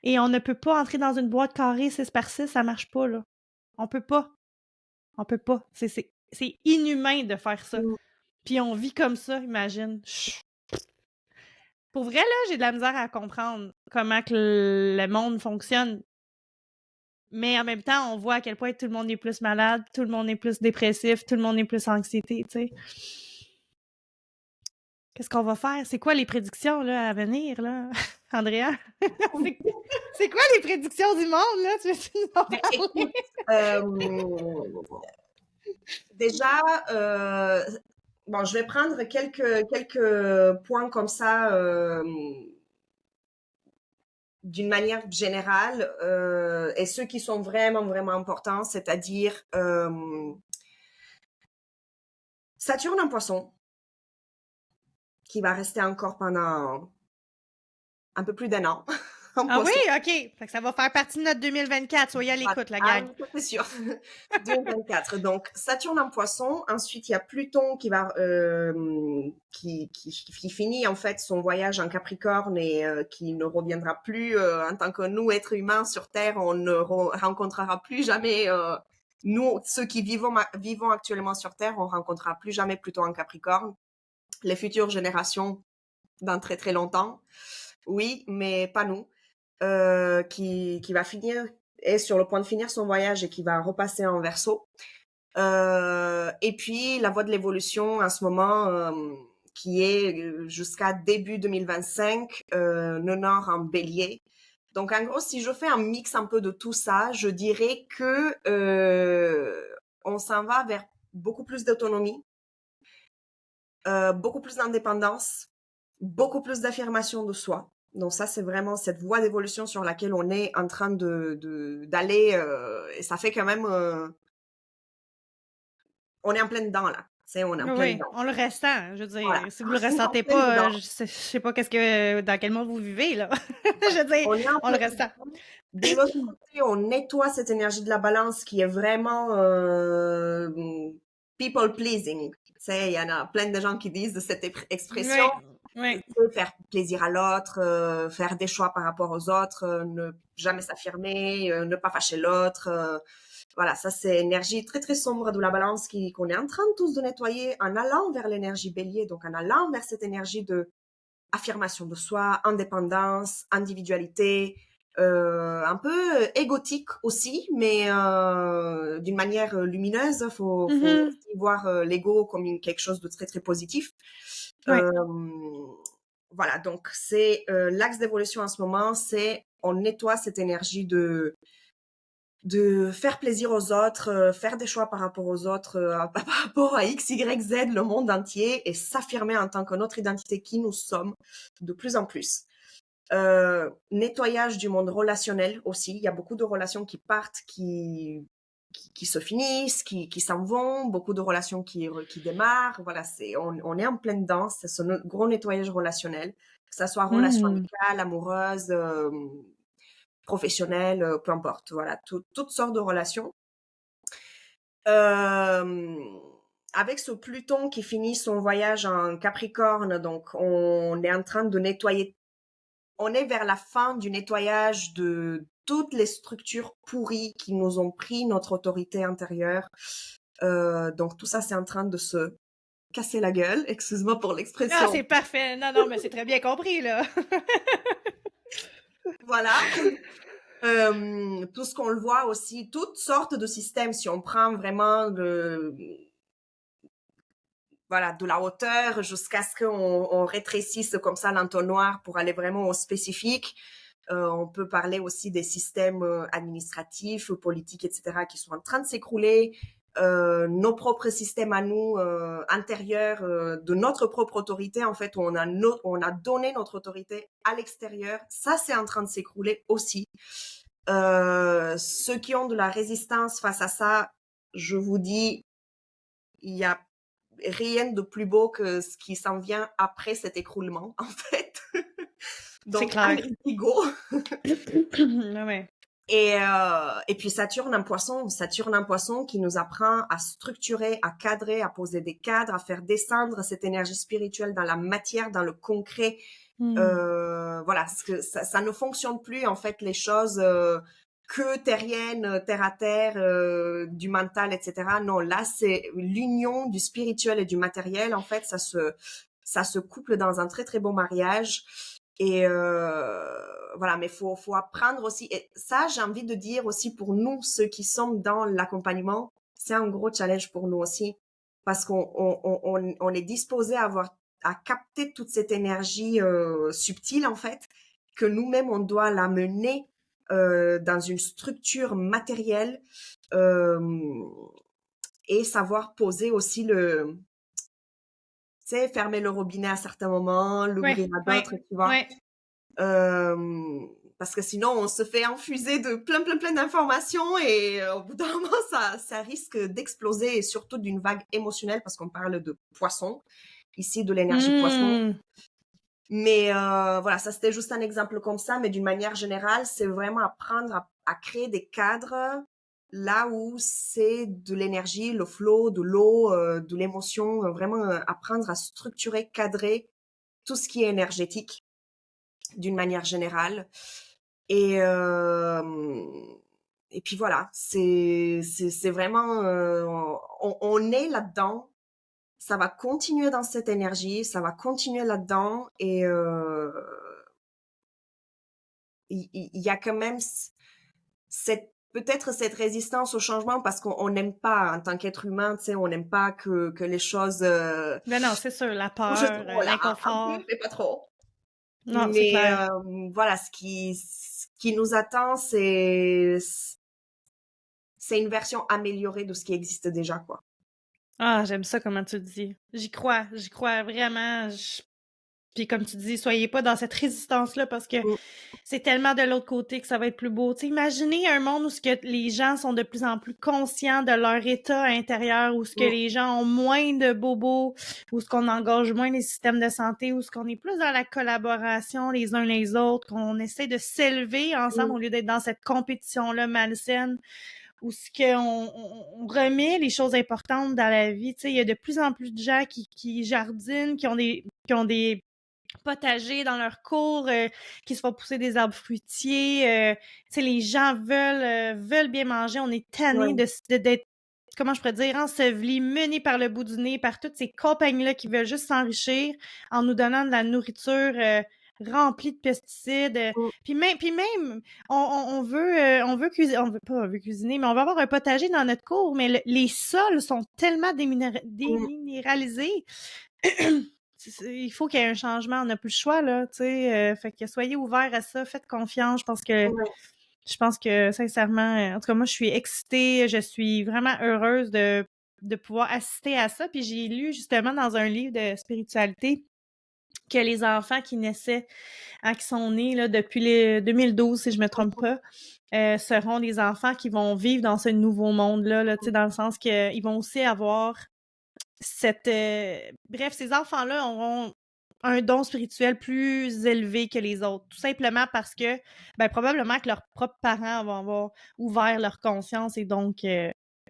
et on ne peut pas entrer dans une boîte carrée 6 par 6, ça marche pas, là. On peut pas. On peut pas. C'est inhumain de faire ça.
Mm.
Puis on vit comme ça, imagine. Chut. Pour vrai, là, j'ai de la misère à comprendre comment que le monde fonctionne. Mais en même temps, on voit à quel point tout le monde est plus malade, tout le monde est plus dépressif, tout le monde est plus anxiété, tu sais. Qu'est-ce qu'on va faire? C'est quoi les prédictions là, à venir, là, Andrea? c'est, c'est quoi les prédictions du monde, là? Tu veux-tu nous en
Ben,
parler?
écoute, déjà, bon, je vais prendre quelques points comme ça d'une manière générale et ceux qui sont vraiment, vraiment importants, c'est-à-dire Saturne en poisson, qui va rester encore pendant un peu plus d'un an en
Ah oui,
poisson.
OK. Fait que ça va faire partie de notre 2024. Soyez à
Voilà.
l'écoute, la
Ah
gang.
oui, ça c'est sûr. 2024. Donc, Saturne en poisson. Ensuite, il y a Pluton qui finit en fait son voyage en Capricorne et qui ne reviendra plus en tant que nous, êtres humains sur Terre. On ne rencontrera plus jamais, nous, ceux qui vivons actuellement sur Terre, on rencontrera plus jamais Pluton en Capricorne. Les futures générations, dans très très longtemps. Oui, mais pas nous. Qui va finir, est sur le point de finir son voyage et qui va repasser en Verseau. Et puis la voie de l'évolution en ce moment, qui est jusqu'à début 2025, le Nord en Bélier. Donc en gros, si je fais un mix un peu de tout ça, je dirais que on s'en va vers beaucoup plus d'autonomie, beaucoup plus d'indépendance, beaucoup plus d'affirmation de soi. Donc ça, c'est vraiment cette voie d'évolution sur laquelle on est en train d'aller. Et ça fait quand même, on est en plein dedans là. C'est, on est en plein
Oui,
dedans.
on le ressent. Je veux
Voilà,
dire, si vous le
on est en
ressentez
plein
pas,
dedans.
je sais pas dans quel monde vous vivez, là. Je veux dire,
On est en
on le
plein
ressent.
dedans. De l'autre côté, on nettoie cette énergie de la balance qui est vraiment people pleasing. Tu sais, il y en a plein de gens qui disent de cette expression.
Oui, oui.
Faire plaisir à l'autre, faire des choix par rapport aux autres, ne jamais s'affirmer, ne pas fâcher l'autre. Voilà, ça c'est énergie très très sombre de la balance qu'on est en train tous de nettoyer en allant vers l'énergie bélier, donc en allant vers cette énergie de affirmation de soi, indépendance, individualité, un peu égotique aussi, mais d'une manière lumineuse. Faut
Mhm.
aussi voir l'ego comme quelque chose de très très positif.
Ouais.
Voilà, donc c'est l'axe d'évolution en ce moment, c'est on nettoie cette énergie de faire plaisir aux autres, faire des choix par rapport aux autres, par rapport à X, Y, Z, le monde entier, et s'affirmer en tant que notre identité qui nous sommes de plus en plus. Nettoyage du monde relationnel aussi. Il y a beaucoup de relations qui partent, qui se finissent, qui s'en vont, beaucoup de relations qui démarrent. Voilà, on est en pleine danse. C'est ce gros nettoyage relationnel, que ça soit relation
Mmh.
amicale, amoureuse, professionnelle, peu importe. Voilà, toutes sortes de relations. Euh, Avec ce Pluton qui finit son voyage en Capricorne, donc on est en train de nettoyer. On est vers la fin du nettoyage de toutes les structures pourries qui nous ont pris notre autorité intérieure. Donc tout ça, c'est en train de se casser la gueule. Excuse-moi pour
Ah,
l'expression.
c'est parfait! Non, non, mais c'est très bien compris, là!
Voilà. Tout ce qu'on le voit aussi, toutes sortes de systèmes. Si on prend vraiment voilà, de la hauteur jusqu'à ce qu'on rétrécisse comme ça l'entonnoir pour aller vraiment au spécifique. On peut parler aussi des systèmes administratifs, politiques, etc., qui sont en train de s'écrouler. Nos propres systèmes à nous, intérieurs, de notre propre autorité, en fait, on a donné notre autorité à l'extérieur. Ça, c'est en train de s'écrouler aussi. Ceux qui ont de la résistance face à ça, je vous dis, il y a rien de plus beau que ce qui s'en vient après cet écroulement, en fait.
C'est
Donc,
clair.
allez-y, go!
Ah ouais.
Et puis Saturne en poisson qui nous apprend à structurer, à cadrer, à poser des cadres, à faire descendre cette énergie spirituelle dans la matière, dans le concret.
Mmh.
Voilà, parce que ça ne fonctionne plus en fait les choses que terriennes, terre à terre, du mental, etc. Non, là c'est l'union du spirituel et du matériel. En fait, ça se couple dans un très très beau mariage. Et voilà, mais faut apprendre aussi. Et ça, j'ai envie de dire aussi pour nous, ceux qui sommes dans l'accompagnement, c'est un gros challenge pour nous aussi, parce qu'on est disposé à capter toute cette énergie subtile en fait, que nous-mêmes on doit la mener dans une structure matérielle euh, et savoir poser aussi tu sais, fermer le robinet à certains moments,
Ouais,
l'ouvrir à
ouais,
d'autres, tu vois.
ouais.
Parce que sinon, on se fait infuser de plein d'informations et au bout d'un moment, ça risque d'exploser et surtout d'une vague émotionnelle parce qu'on parle de poisson, ici de l'énergie poisson.
Mmh.
Mais voilà, ça c'était juste un exemple comme ça, mais d'une manière générale, c'est vraiment apprendre à créer des cadres là où c'est de l'énergie, le flow, de l'eau, de l'émotion, vraiment apprendre à structurer, cadrer tout ce qui est énergétique d'une manière générale. Et, euh, et puis voilà, c'est vraiment, on est là-dedans, ça va continuer dans cette énergie, ça va continuer là-dedans et il y a quand même peut-être cette résistance au changement parce qu'on n'aime pas en tant qu'être humain, tu sais, on n'aime pas que les choses
Ben non, c'est sûr, la
bougent
peur,
trop là, un peu,
l'inconfort.
mais pas trop.
Non, c'est
Mais
clair.
voilà, ce qui nous attend, c'est une version améliorée de ce qui existe déjà, quoi.
Ah, j'aime ça comment tu le dis. J'y crois vraiment. Puis comme tu dis, soyez pas dans cette résistance-là parce que
Mm,
c'est tellement de l'autre côté que ça va être plus beau. Tu sais, imaginez un monde où ce que les gens sont de plus en plus conscients de leur état intérieur, où ce que
mm,
les gens ont moins de bobos, où ce qu'on engage moins les systèmes de santé, où ce qu'on est plus dans la collaboration les uns les autres, qu'on essaie de s'élever ensemble
mm.
au lieu d'être dans cette compétition-là malsaine, où ce qu'on on remet les choses importantes dans la vie. Tu sais, il y a de plus en plus de gens qui jardinent, qui ont des potagers dans leur cour, qui se font pousser des arbres fruitiers. Tu sais, les gens veulent bien manger. On est tanné
Ouais,
d'être, comment je pourrais dire, ensevelis, menés par le bout du nez par toutes ces compagnies-là qui veulent juste s'enrichir en nous donnant de la nourriture remplie de pesticides.
mm,
Puis même, on veut cuisiner, on veut cuisiner, mais on va avoir un potager dans notre cour, mais les sols sont tellement
mm.
déminéralisés. Il faut qu'il y ait un changement, on n'a plus le choix, là, tu sais. Fait que soyez ouverts à ça, faites confiance, je pense que
Ouais.
Je pense que sincèrement, en tout cas moi je suis excitée, je suis vraiment heureuse de pouvoir assister à ça. Puis j'ai lu justement dans un livre de spiritualité que les enfants qui naissaient, qui sont nés là, depuis les 2012, si je me trompe pas, seront des enfants qui vont vivre dans ce nouveau monde-là, là, tu sais, dans le sens qu'ils vont aussi avoir cette... Bref, ces enfants-là auront un don spirituel plus élevé que les autres, tout simplement parce que, ben, probablement que leurs propres parents vont avoir ouvert leur conscience et donc,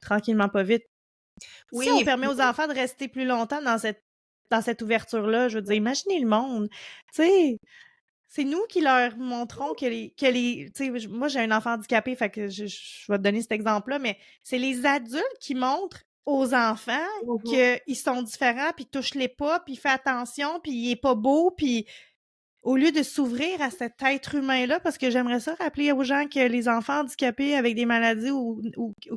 tranquillement, pas vite. Si on
Oui,
permet aux enfants de rester plus longtemps dans cette ouverture-là, je veux dire, imaginez le monde, tu sais, c'est nous qui leur montrons tu sais, moi j'ai un enfant handicapé, fait que je vais te donner cet exemple-là, mais c'est les adultes qui montrent aux enfants
mhm.
qu'ils sont différents, puis touche-les pas, puis fais attention, puis il est pas beau, puis au lieu de s'ouvrir à cet être humain-là, parce que j'aimerais ça rappeler aux gens que les enfants handicapés avec des maladies ou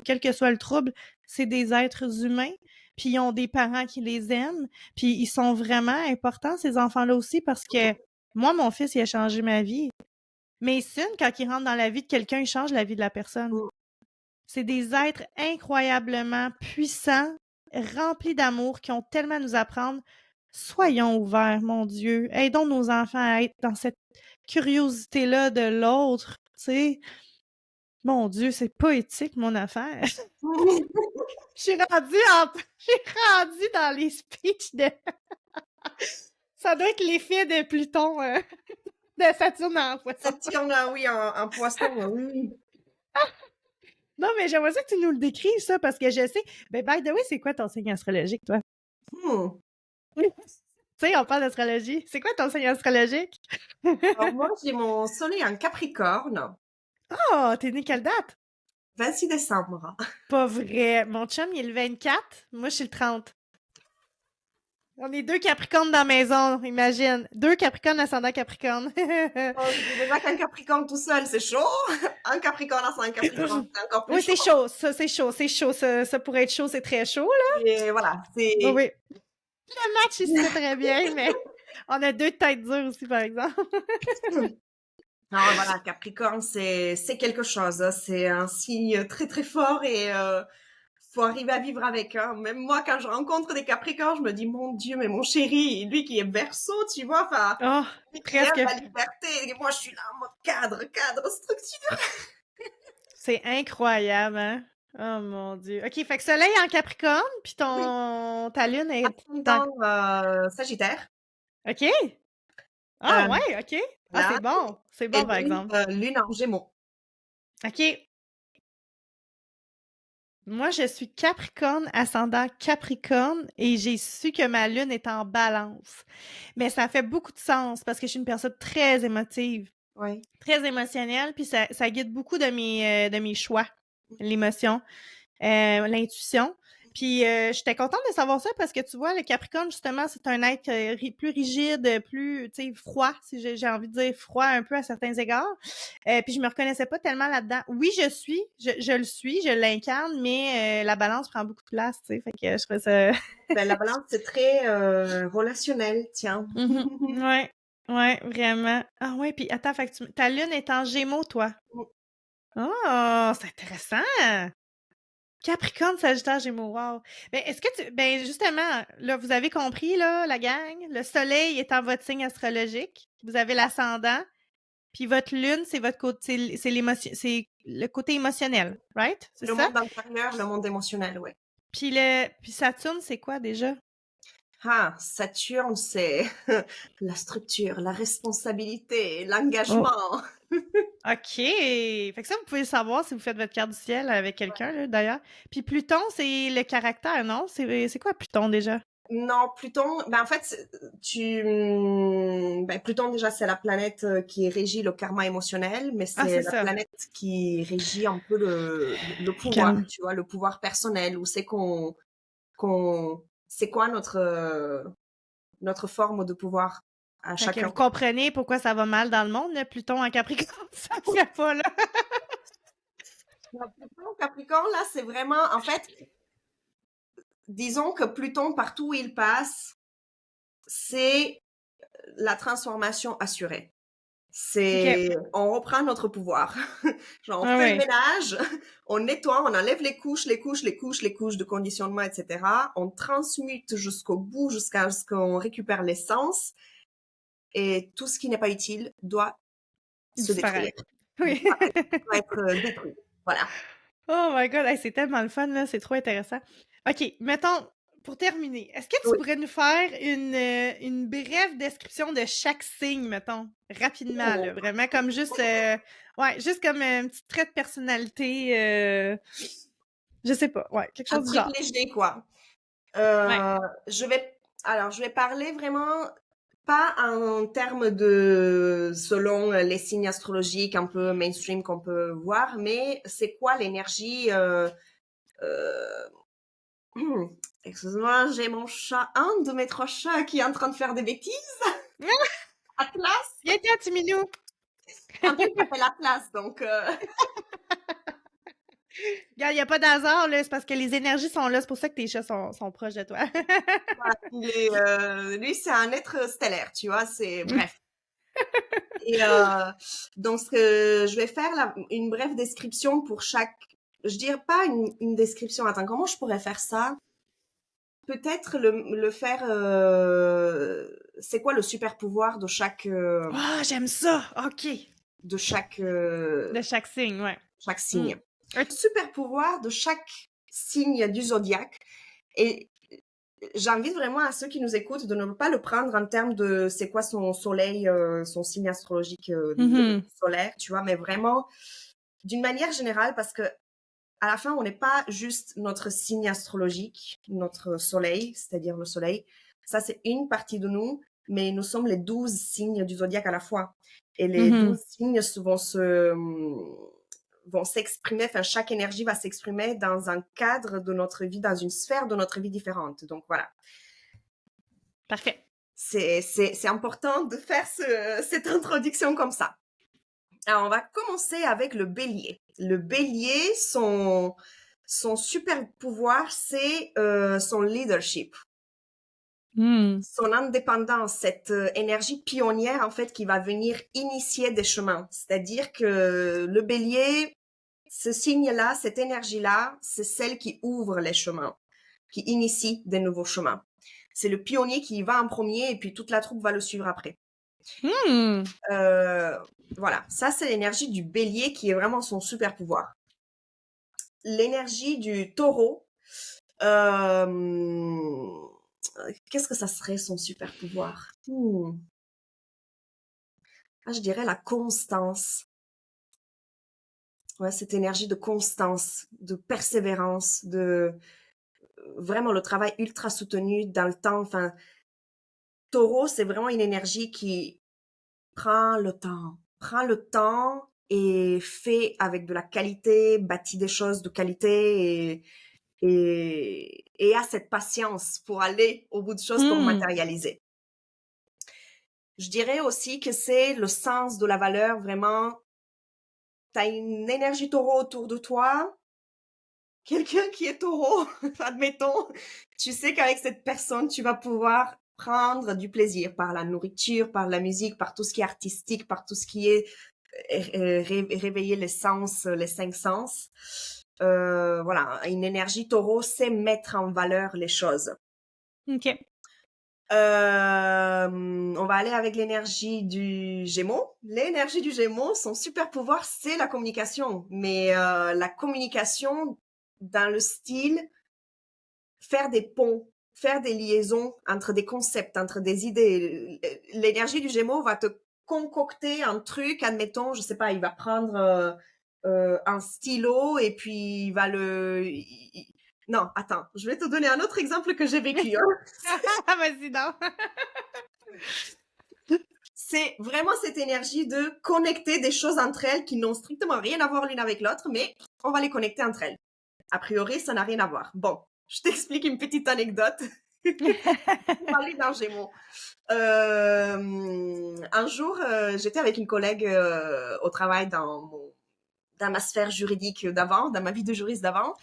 quel que soit le trouble, c'est des êtres humains, puis ils ont des parents qui les aiment, puis ils sont vraiment importants, ces enfants-là aussi, parce que moi, mon fils, il a changé ma vie. Mais Sun, quand il rentre dans la vie de quelqu'un, il change la vie de la personne. C'est des êtres incroyablement puissants, remplis d'amour, qui ont tellement à nous apprendre. Soyons ouverts, mon Dieu. Aidons nos enfants à être dans cette curiosité-là de l'autre, tu sais. Mon Dieu, c'est poétique, mon affaire. Je suis rendue je suis rendue dans les speeches de... Ça doit être l'effet de Pluton, de Saturne en poisson.
Saturne, oui, un poisson, oui, oui.
Non, mais j'aimerais ça que tu nous le décrives, ça, parce que je sais... Ben, by the way, c'est quoi ton signe astrologique, toi?
Hmm.
Tu sais, on parle d'astrologie. C'est quoi ton signe astrologique?
Alors moi, j'ai mon soleil en Capricorne,
Oh, t'es né quelle date?
26 décembre.
Pas vrai. Mon chum, il est le 24. Moi, je suis le 30. On est deux Capricornes dans la maison, imagine. Deux Capricornes ascendant Capricorne.
Oh, je dis déjà qu'un Capricorne tout seul, c'est chaud. Un Capricorne sans un Capricorne, c'est encore plus
Oui,
chaud.
c'est chaud. Ça, c'est chaud. C'est chaud. Ça pourrait être chaud, c'est très chaud, là.
Et voilà, c'est...
Oui, oui. Le match, il se fait très bien, mais on a deux têtes dures aussi, par exemple.
Non, voilà, Capricorne, c'est quelque chose, hein. C'est un signe très très fort et faut arriver à vivre avec. Hein. Même moi, quand je rencontre des Capricornes, je me dis, mon Dieu, mais mon chéri, lui qui est Verseau, tu vois, enfin,
Oh,
lui qui aime
presque.
la liberté, et moi je suis là en mode cadre, structure.
C'est incroyable, hein? Oh mon Dieu. OK, fait que soleil en Capricorne, puis
Oui,
ta lune est dans...
ascendant Sagittaire.
OK? Ah
Euh,
ouais, OK. Ah,
là,
c'est
et
bon, par exemple.
lune en Gémeaux.
OK. Moi, je suis Capricorne, ascendant Capricorne, et j'ai su que ma lune est en Balance. Mais ça fait beaucoup de sens parce que je suis une personne très émotive,
Oui.
très émotionnelle, puis ça guide beaucoup de mes choix, l'émotion, l'intuition. Puis j'étais contente de savoir ça parce que tu vois, le Capricorne, justement, c'est un être plus rigide, plus, tu sais, froid, si j'ai envie de dire froid un peu à certains égards. Puis je me reconnaissais pas tellement là-dedans. Oui, je le suis, je l'incarne, mais la balance prend beaucoup de place, tu sais. Fait que je trouvais ça...
Ben, la balance, c'est très relationnel, tiens.
Mhm. Ouais, ouais, vraiment. Ah ouais, puis attends, fait que ta lune est en Gémeaux, toi. Oh, c'est intéressant! Capricorne, Sagittaire, Gémeaux, wow! Ben, ben, justement, là, vous avez compris, là, la gang, le soleil est en votre signe astrologique, vous avez l'ascendant, puis votre lune, c'est votre côté, c'est l'émotion, c'est le côté émotionnel, right? C'est
Le
ça?
monde intérieur, le monde émotionnel, ouais.
Puis Saturne, c'est quoi déjà?
Ah, Saturne, c'est la structure, la responsabilité,
Oh.
l'engagement.
OK! Fait que ça, vous pouvez le savoir si vous faites votre carte du ciel avec quelqu'un, là, d'ailleurs. Puis Pluton, c'est le caractère, non? C'est quoi Pluton déjà?
Non, Pluton, ben en fait, ben Pluton déjà c'est la planète qui régit le karma émotionnel, mais
Ah,
c'est
c'est
la
ça.
planète qui régit un peu le pouvoir,
Calme.
tu vois, le pouvoir personnel, où c'est c'est quoi notre forme de pouvoir à
Fait que
chacun.
vous comprenez pourquoi ça va mal dans le monde, là, Pluton en Capricorne, ça ne fait pas, là.
La Pluton, Capricorne, là, c'est vraiment, en fait, disons que Pluton, partout où il passe, c'est la transformation assurée. C'est
OK.
on reprend notre pouvoir. Genre, on
Ah
fait le
ouais.
ménage, on nettoie, on enlève les couches de conditionnement, et cetera. On transmute jusqu'au bout, jusqu'à ce qu'on récupère l'essence et tout ce qui n'est pas utile doit se détruire,
Disparaître. Oui.
doit être, détruit. Voilà.
Oh my god, hey, c'est tellement le fun, là, c'est trop intéressant. OK, mettons, pour terminer, est-ce que tu
Oui.
pourrais nous faire une brève description de chaque signe, mettons, rapidement, là,
Oh.
vraiment comme juste, ouais, juste comme un petit trait de personnalité, je sais pas, ouais, quelque
Un
chose du
truc
genre.
léger, quoi.
Ouais.
Je vais je vais parler vraiment pas en termes de selon les signes astrologiques un peu mainstream qu'on peut voir, mais c'est quoi l'énergie heu, excuse-moi, j'ai mon chat, un de mes 3 chats qui est en train de faire des bêtises. Atlas,
Viens-t'en, petit minou!
en plus il s'appelle Atlas donc
Regarde, il y a pas d'hasard, là, c'est parce que les énergies sont là, c'est pour ça que tes chats sont proches de toi.
voilà, il est, lui c'est un être stellaire, tu vois? C'est bref. Et donc ce que je vais faire là, une brève description pour chaque, je dirais pas une description. Attends, comment je pourrais faire ça? Peut-être le faire. C'est quoi le super pouvoir
Ah, j'aime ça! OK.
de
De chaque signe, ouais.
chaque
Mmh.
signe? Super pouvoir de chaque signe du zodiaque. Et j'invite vraiment à ceux qui nous écoutent de ne pas le prendre en termes de c'est quoi son soleil, son signe astrologique
Mmh.
solaire, tu vois, mais vraiment d'une manière générale, parce que à la fin, on n'est pas juste notre signe astrologique, notre soleil, c'est-à-dire le soleil. Ça, c'est une partie de nous, mais nous sommes les 12 signes du zodiaque à la fois. Et les
Mmh.
12 signes vont s'exprimer, enfin, chaque énergie va s'exprimer dans un cadre de notre vie, dans une sphère de notre vie différente. Donc voilà.
Parfait.
C'est important de faire cette introduction comme ça. Alors, on va commencer avec le bélier. Le bélier, son super pouvoir, c'est son leadership,
Mmh.
son indépendance, cette énergie pionnière, en fait, qui va venir initier des chemins. C'est-à-dire que le bélier, ce signe-là, cette énergie-là, c'est celle qui ouvre les chemins, qui initie des nouveaux chemins. C'est le pionnier qui y va en premier et puis toute la troupe va le suivre après.
Mmh.
Euh, voilà, ça c'est l'énergie du bélier qui est vraiment son super pouvoir. L'énergie du taureau, euh, qu'est-ce que ça serait son super pouvoir? Je dirais la constance. Ouais, cette énergie de constance, de persévérance, de vraiment le travail ultra soutenu dans le temps. Enfin, taureau, c'est vraiment une énergie qui prend le temps et fait avec de la qualité, bâtit des choses de qualité et a cette patience pour aller au bout de choses pour
Mmh.
matérialiser. Je dirais aussi que c'est le sens de la valeur, vraiment. T'as une énergie taureau autour de toi, quelqu'un qui est taureau, admettons, tu sais qu'avec cette personne, tu vas pouvoir prendre du plaisir par la nourriture, par la musique, par tout ce qui est artistique, par tout ce qui est réveiller les sens, les 5 sens. Voilà, une énergie taureau sait mettre en valeur les choses.
OK.
On va aller avec l'énergie du Gémeaux. L'énergie du Gémeaux, son super pouvoir, c'est la communication. Mais la communication dans le style faire des ponts, faire des liaisons entre des concepts, entre des idées. L'énergie du Gémeaux va te concocter un truc, admettons, je sais pas, il va prendre un stylo et puis il va Non, attends, je vais te donner un autre exemple que j'ai vécu. Hein.
Vas-y donc.
C'est vraiment cette énergie de connecter des choses entre elles qui n'ont strictement rien à voir l'une avec l'autre, mais on va les connecter entre elles. A priori, ça n'a rien à voir. Bon, je t'explique une petite anecdote. On va aller dans Gémeaux. Un jour, j'étais avec une collègue au travail dans ma sphère juridique d'avant, dans ma vie de juriste d'avant.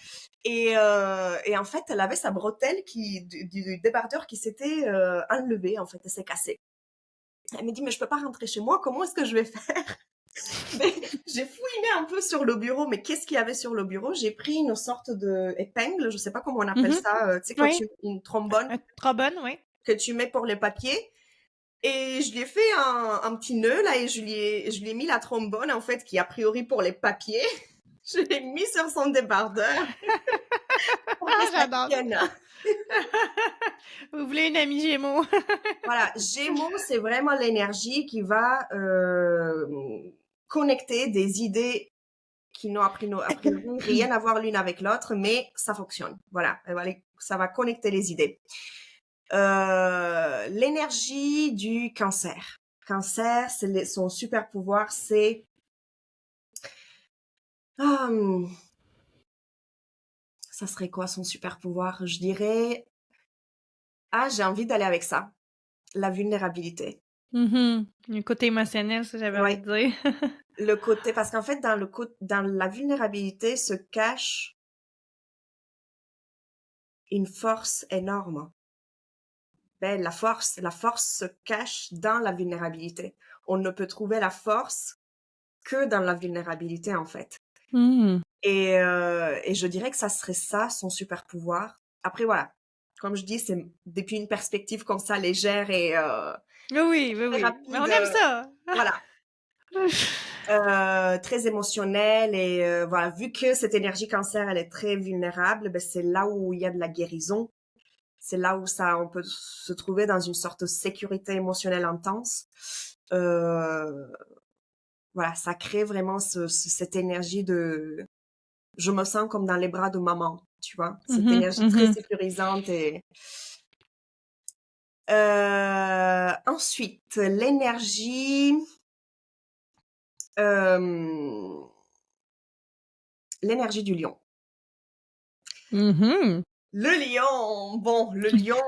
Et en fait, elle avait sa bretelle du débardeur qui s'était enlevée, en fait, elle s'est cassée. Elle me dit, mais je peux pas rentrer chez moi, comment est-ce que je vais faire? Mais j'ai fouiné un peu sur le bureau, mais qu'est-ce qu'il y avait sur le bureau? J'ai pris une sorte de épingle, je sais pas comment on appelle
Mhm.
ça, tu sais, quand
Oui.
tu une trombone
Trombone, oui.
que tu mets pour les papiers. Et je lui ai fait un petit nœud, là, et je lui ai mis la trombone, en fait, qui a priori pour les papiers. Je l'ai mis sur son débardeur pour que
Ah,
ça
j'adore
tienne.
ça. Vous voulez une amie Gémeaux?
Voilà, Gémeaux, c'est vraiment l'énergie qui va connecter des idées qui n'ont a priori rien à voir l'une avec l'autre, mais ça fonctionne. Voilà, ça va connecter les idées. L'énergie du cancer. Cancer, son super pouvoir, c'est hum, ça serait quoi son super pouvoir? Je dirais, j'ai envie d'aller avec ça, la vulnérabilité.
Mhm. Le côté émotionnel, ça, j'avais envie
Ouais,
de dire.
le côté, parce qu'en fait, dans la vulnérabilité se cache une force énorme. Ben, la force se cache dans la vulnérabilité. On ne peut trouver la force que dans la vulnérabilité, en fait.
Mhm.
Et je dirais que ça serait ça, son super pouvoir. Après, voilà. Comme je dis, c'est depuis une perspective comme ça, légère et
Oui, oui,
très
oui. Mais on
rapide.
aime ça.
Voilà. Très émotionnelle et voilà, vu que cette énergie cancer, elle est très vulnérable, ben c'est là où il y a de la guérison. C'est là où on peut se trouver dans une sorte de sécurité émotionnelle intense. Euh, voilà, ça crée vraiment cette énergie de, je me sens comme dans les bras de maman, tu vois, cette
Mhm,
énergie très
mhm.
sécurisante et ensuite euh, l'énergie du lion.
Mhm.
Le lion, bon, le lion,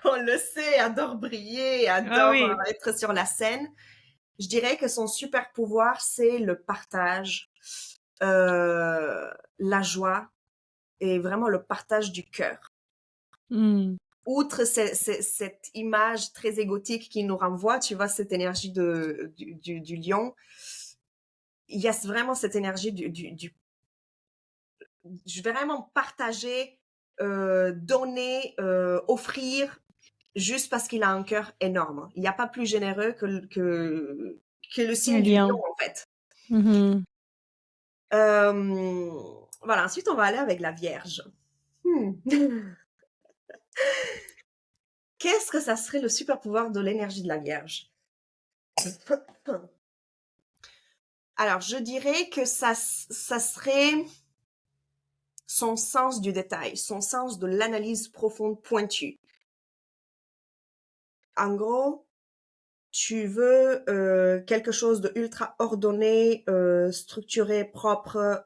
qu'on le sait, adore briller,
Ah
adore
oui.
être sur la scène. Je dirais que son super pouvoir, c'est le partage, la joie et vraiment le partage du cœur.
Mm.
Outre cette image très égotique qui nous renvoie, tu vois, cette énergie du lion, il y a vraiment cette énergie je vais vraiment partager, donner, offrir, juste parce qu'il a un cœur énorme. Il n'y a pas plus généreux que le
Un
signe du lion,
lion.
en fait.
Mhm.
Voilà, ensuite on va aller avec la Vierge. Hmm. Qu'est-ce que ça serait le super pouvoir de l'énergie de la Vierge? Alors, je dirais que ça serait son sens du détail, son sens de l'analyse profonde pointue. En gros, tu veux quelque chose de ultra ordonné, structuré, propre,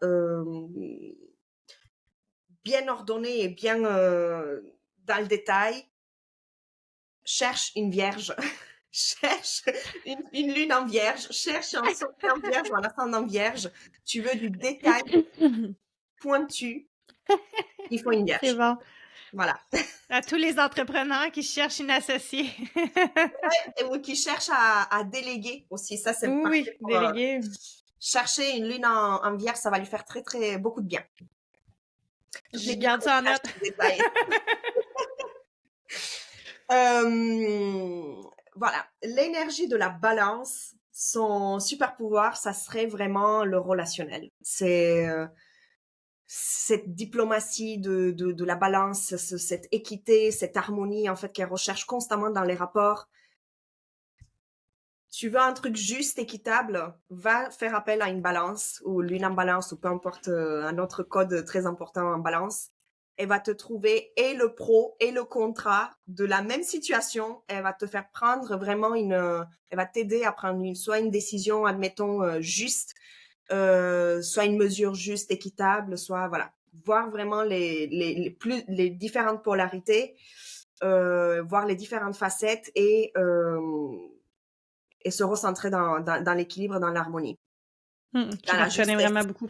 bien ordonné et bien dans le détail. Cherche une vierge, cherche une lune en vierge, cherche un soleil en vierge ou un ascendant vierge. Tu veux du détail pointu, il faut une
C'est
vierge.
bon.
Voilà.
À tous les entrepreneurs qui cherchent une associée.
Ou qui cherche à déléguer aussi. Ça, c'est
Oui,
parfait pour
délégué.
chercher une lune en vierge. Ça va lui faire très, très beaucoup de bien. Je
Je
l'ai bien
garde ça en
cherché
note.
le détail. Euh, voilà. L'énergie de la balance, son super pouvoir, ça serait vraiment le relationnel. C'est cette diplomatie de la balance, cette équité, cette harmonie, en fait, qu'elle recherche constamment dans les rapports. Tu veux un truc juste, équitable, va faire appel à une balance ou lune en balance ou peu importe un autre code très important en balance. Elle va te trouver et le pro et le contra de la même situation. Elle va te faire prendre vraiment elle va t'aider à prendre soit une décision, admettons, juste, soit une mesure juste, équitable, soit, voilà. Voir vraiment les différentes polarités, voir les différentes facettes et se recentrer dans l'équilibre, dans l'harmonie,
Je
dans la
me reconnais
justesse.
vraiment beaucoup.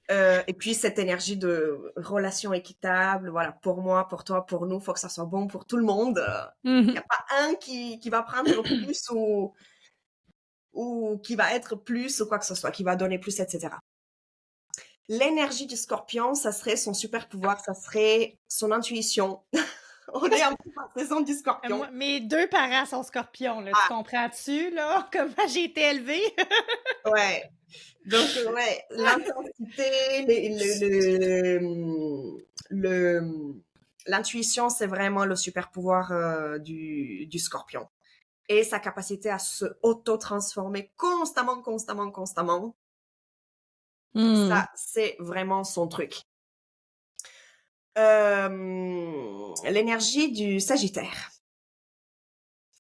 Et puis cette énergie de relation équitable, voilà, pour moi, pour toi, pour nous, faut que ça soit bon pour tout le monde. Il n'y a
Mhm.
pas un qui va prendre plus ou qui va être plus ou quoi que ce soit, qui va donner plus, etc. L'énergie du scorpion, ça serait son super pouvoir, ça serait son intuition. On est en saison du scorpion.
Moi, mes deux parents sont scorpions, là. Tu
Ah,
comprends-tu, là? Comment j'ai été élevée?
ouais. Donc, ouais, l'intensité, l'intuition, c'est vraiment le super pouvoir du scorpion. Et sa capacité à se auto-transformer constamment, constamment, constamment,
Hmm.
ça, c'est vraiment son truc. L'énergie du Sagittaire.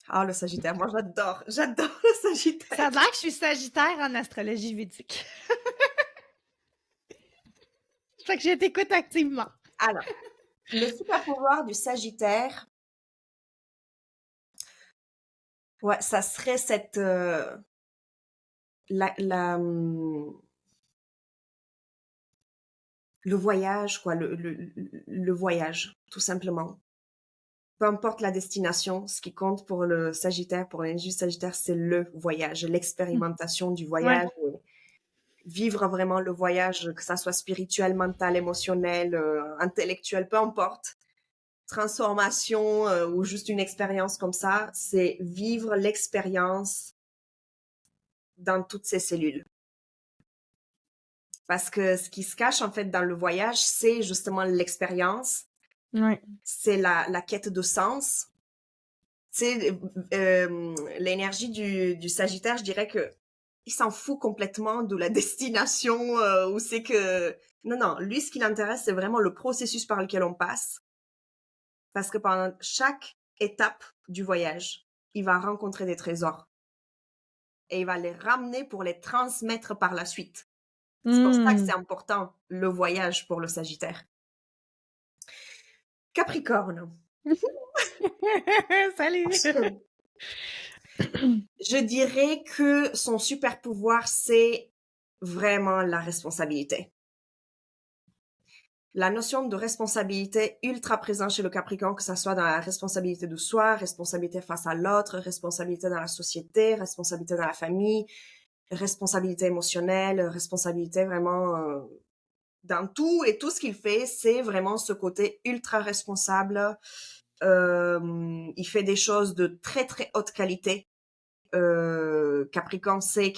Ah, le Sagittaire, moi j'adore, j'adore le
Ça
Sagittaire.
a l'air que je suis sagittaire en astrologie védique. Fait que je t'écoute activement.
Alors, le super pouvoir du Sagittaire, ouais, ça serait cette, la, la, hum, le voyage, quoi, le voyage, tout simplement. Peu importe la destination, ce qui compte pour le Sagittaire, pour l'énergie Sagittaire, c'est le voyage, l'expérimentation du
Ouais.
voyage, vivre vraiment le voyage, que ça soit spirituel, mental, émotionnel, intellectuel, peu importe. Transformation ou juste une expérience comme ça, c'est vivre l'expérience dans toutes ses cellules. Parce que ce qui se cache en fait dans le voyage, c'est justement l'expérience,
Ouais.
c'est la quête de sens. C'est l'énergie du Sagittaire, je dirais que il s'en fout complètement de la destination où c'est que non non, lui ce qui l'intéresse c'est vraiment le processus par lequel on passe parce que pendant chaque étape du voyage, il va rencontrer des trésors et il va les ramener pour les transmettre par la suite. C'est pour ça que
Hmm.
c'est important le voyage pour le Sagittaire. Capricorne.
Salut!
Je dirais que son super pouvoir, c'est vraiment la responsabilité. La notion de responsabilité ultra présente chez le Capricorne, que ça soit dans la responsabilité de soi, responsabilité face à l'autre, responsabilité dans la société, responsabilité dans la famille, responsabilité émotionnelle, responsabilité vraiment dans tout et tout ce qu'il fait, c'est vraiment ce côté ultra responsable. Il fait des choses de très très haute qualité. Capricorne, c'est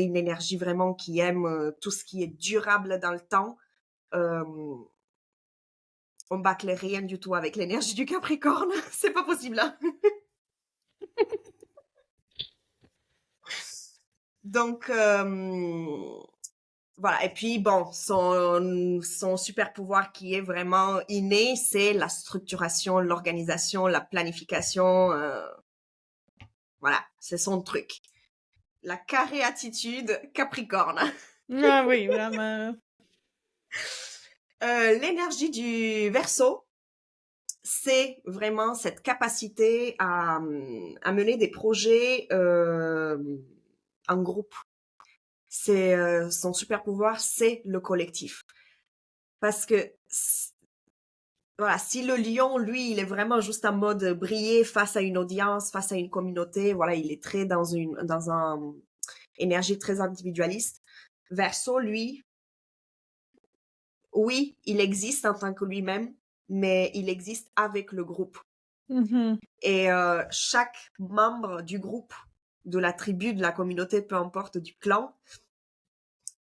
une énergie vraiment qui aime tout ce qui est durable dans le temps. Euh, on bâcle rien du tout avec l'énergie du Capricorne, c'est pas possible. Hein? Donc voilà. Et puis bon, son super pouvoir qui est vraiment inné, c'est la structuration, l'organisation, la planification. Voilà, c'est son truc. La carré attitude Capricorne.
Ah oui, vraiment.
L'énergie du Verseau, c'est vraiment cette capacité à mener des projets en groupe. C'est son super pouvoir, c'est le collectif. Parce que voilà, si le lion, lui, il est vraiment juste en mode briller face à une audience, face à une communauté, voilà, il est très dans un énergie très individualiste. Verseau, lui, oui, il existe en tant que lui-même, mais il existe avec le groupe.
Mhm.
Et chaque membre du groupe, de la tribu, de la communauté, peu importe, du clan,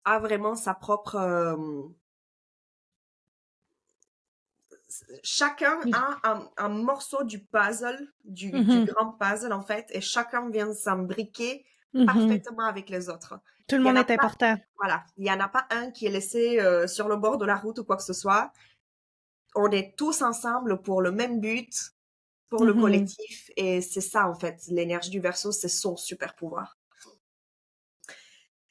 a vraiment sa propre... chacun a un morceau du puzzle, du
Mhm.
grand puzzle en fait, et chacun vient s'embriquer
Mhm.
parfaitement avec les autres.
Tout le
Il y en
monde
a
est
pas,
important.
voilà, il y en a pas un qui est laissé sur le bord de la route ou quoi que ce soit. On est tous ensemble pour le même but, pour le
Mhm.
collectif, et c'est ça en fait, l'énergie du Verseau, c'est son super pouvoir.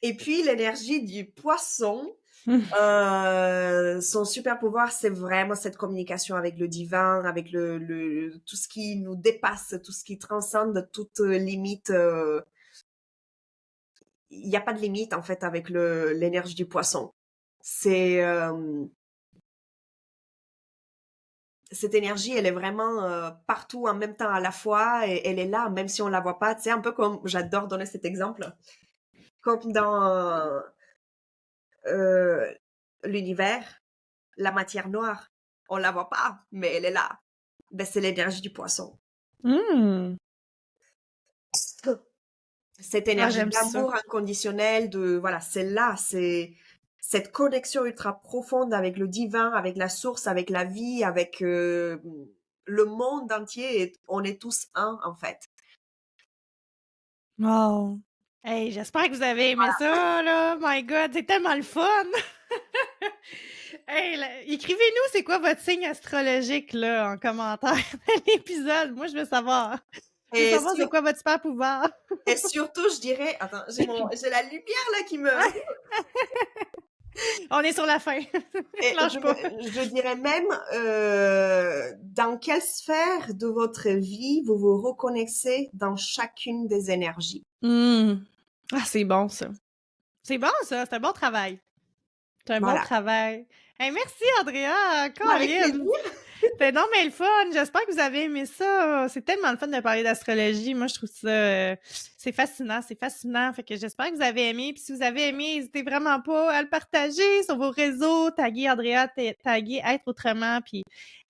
Et puis l'énergie du Poisson, son super pouvoir, c'est vraiment cette communication avec le divin, avec tout ce qui nous dépasse, tout ce qui transcende toute limite. Il n'y a pas de limite en fait avec l'énergie du Poisson. C'est, cette énergie, elle est vraiment, partout en même temps à la fois et elle est là, même si on la voit pas. Tu sais, un peu comme j'adore donner cet exemple, comme dans, heu, l'univers, la matière noire, on la voit pas, mais elle est là. Ben, c'est l'énergie du poisson.
Mmh!
Cette
Ah,
énergie
j'aime ça.
d'amour inconditionnel, de voilà, c'est là, c'est cette connexion ultra profonde avec le divin, avec la source, avec la vie, avec, le monde entier et on est tous un, en fait.
Wow! Hey, j'espère que vous avez aimé ça, là. My God, c'est tellement le fun! Hey, là, écrivez-nous c'est quoi votre signe astrologique, là, en commentaire de l'épisode. Moi, je veux savoir. Je veux
Et
savoir c'est
sur
quoi votre super pouvoir.
et surtout, je dirais attends, j'ai la lumière là qui me
On est sur la fin.
et
Lâche pas.
je dirais même, dans quelle sphère de votre vie vous vous reconnaissez dans chacune des énergies?
Mmh. Ah, c'est bon ça. C'est bon ça, c'est un bon travail. C'est un bon
Voilà.
travail. Hey, merci Andrea,
Avec plaisir.
Colin. C'était donc bien le fun. J'espère que vous avez aimé ça. C'est tellement le fun de parler d'astrologie. Moi, je trouve ça c'est fascinant, c'est fascinant. Fait que j'espère que vous avez aimé. Puis si vous avez aimé, n'hésitez vraiment pas à le partager sur vos réseaux, taguer Andrea, taguer Être Autrement, puis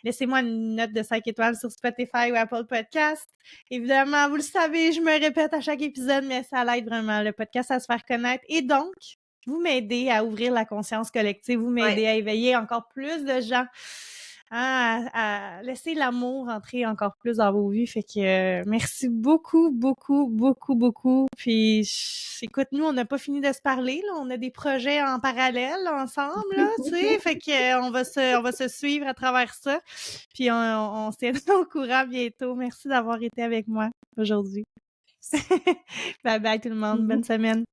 laissez-moi une note de 5 étoiles sur Spotify ou Apple Podcast. Évidemment, vous le savez, je me répète à chaque épisode, mais ça l'aide vraiment le podcast à se faire connaître. Et donc, vous m'aidez à ouvrir la conscience collective, vous
Ouais.
m'aidez à éveiller encore plus de gens, hein, à laisser l'amour entrer encore plus dans vos vies. Fait que merci beaucoup, beaucoup, beaucoup, beaucoup. Puis écoute, nous, on n'a pas fini de se parler, là. On a des projets en parallèle ensemble, là, tu sais. Fait que on va se suivre à travers ça. Puis on se tiendra au courant bientôt. Merci d'avoir été avec moi aujourd'hui. Bye bye tout le monde. Bonne semaine.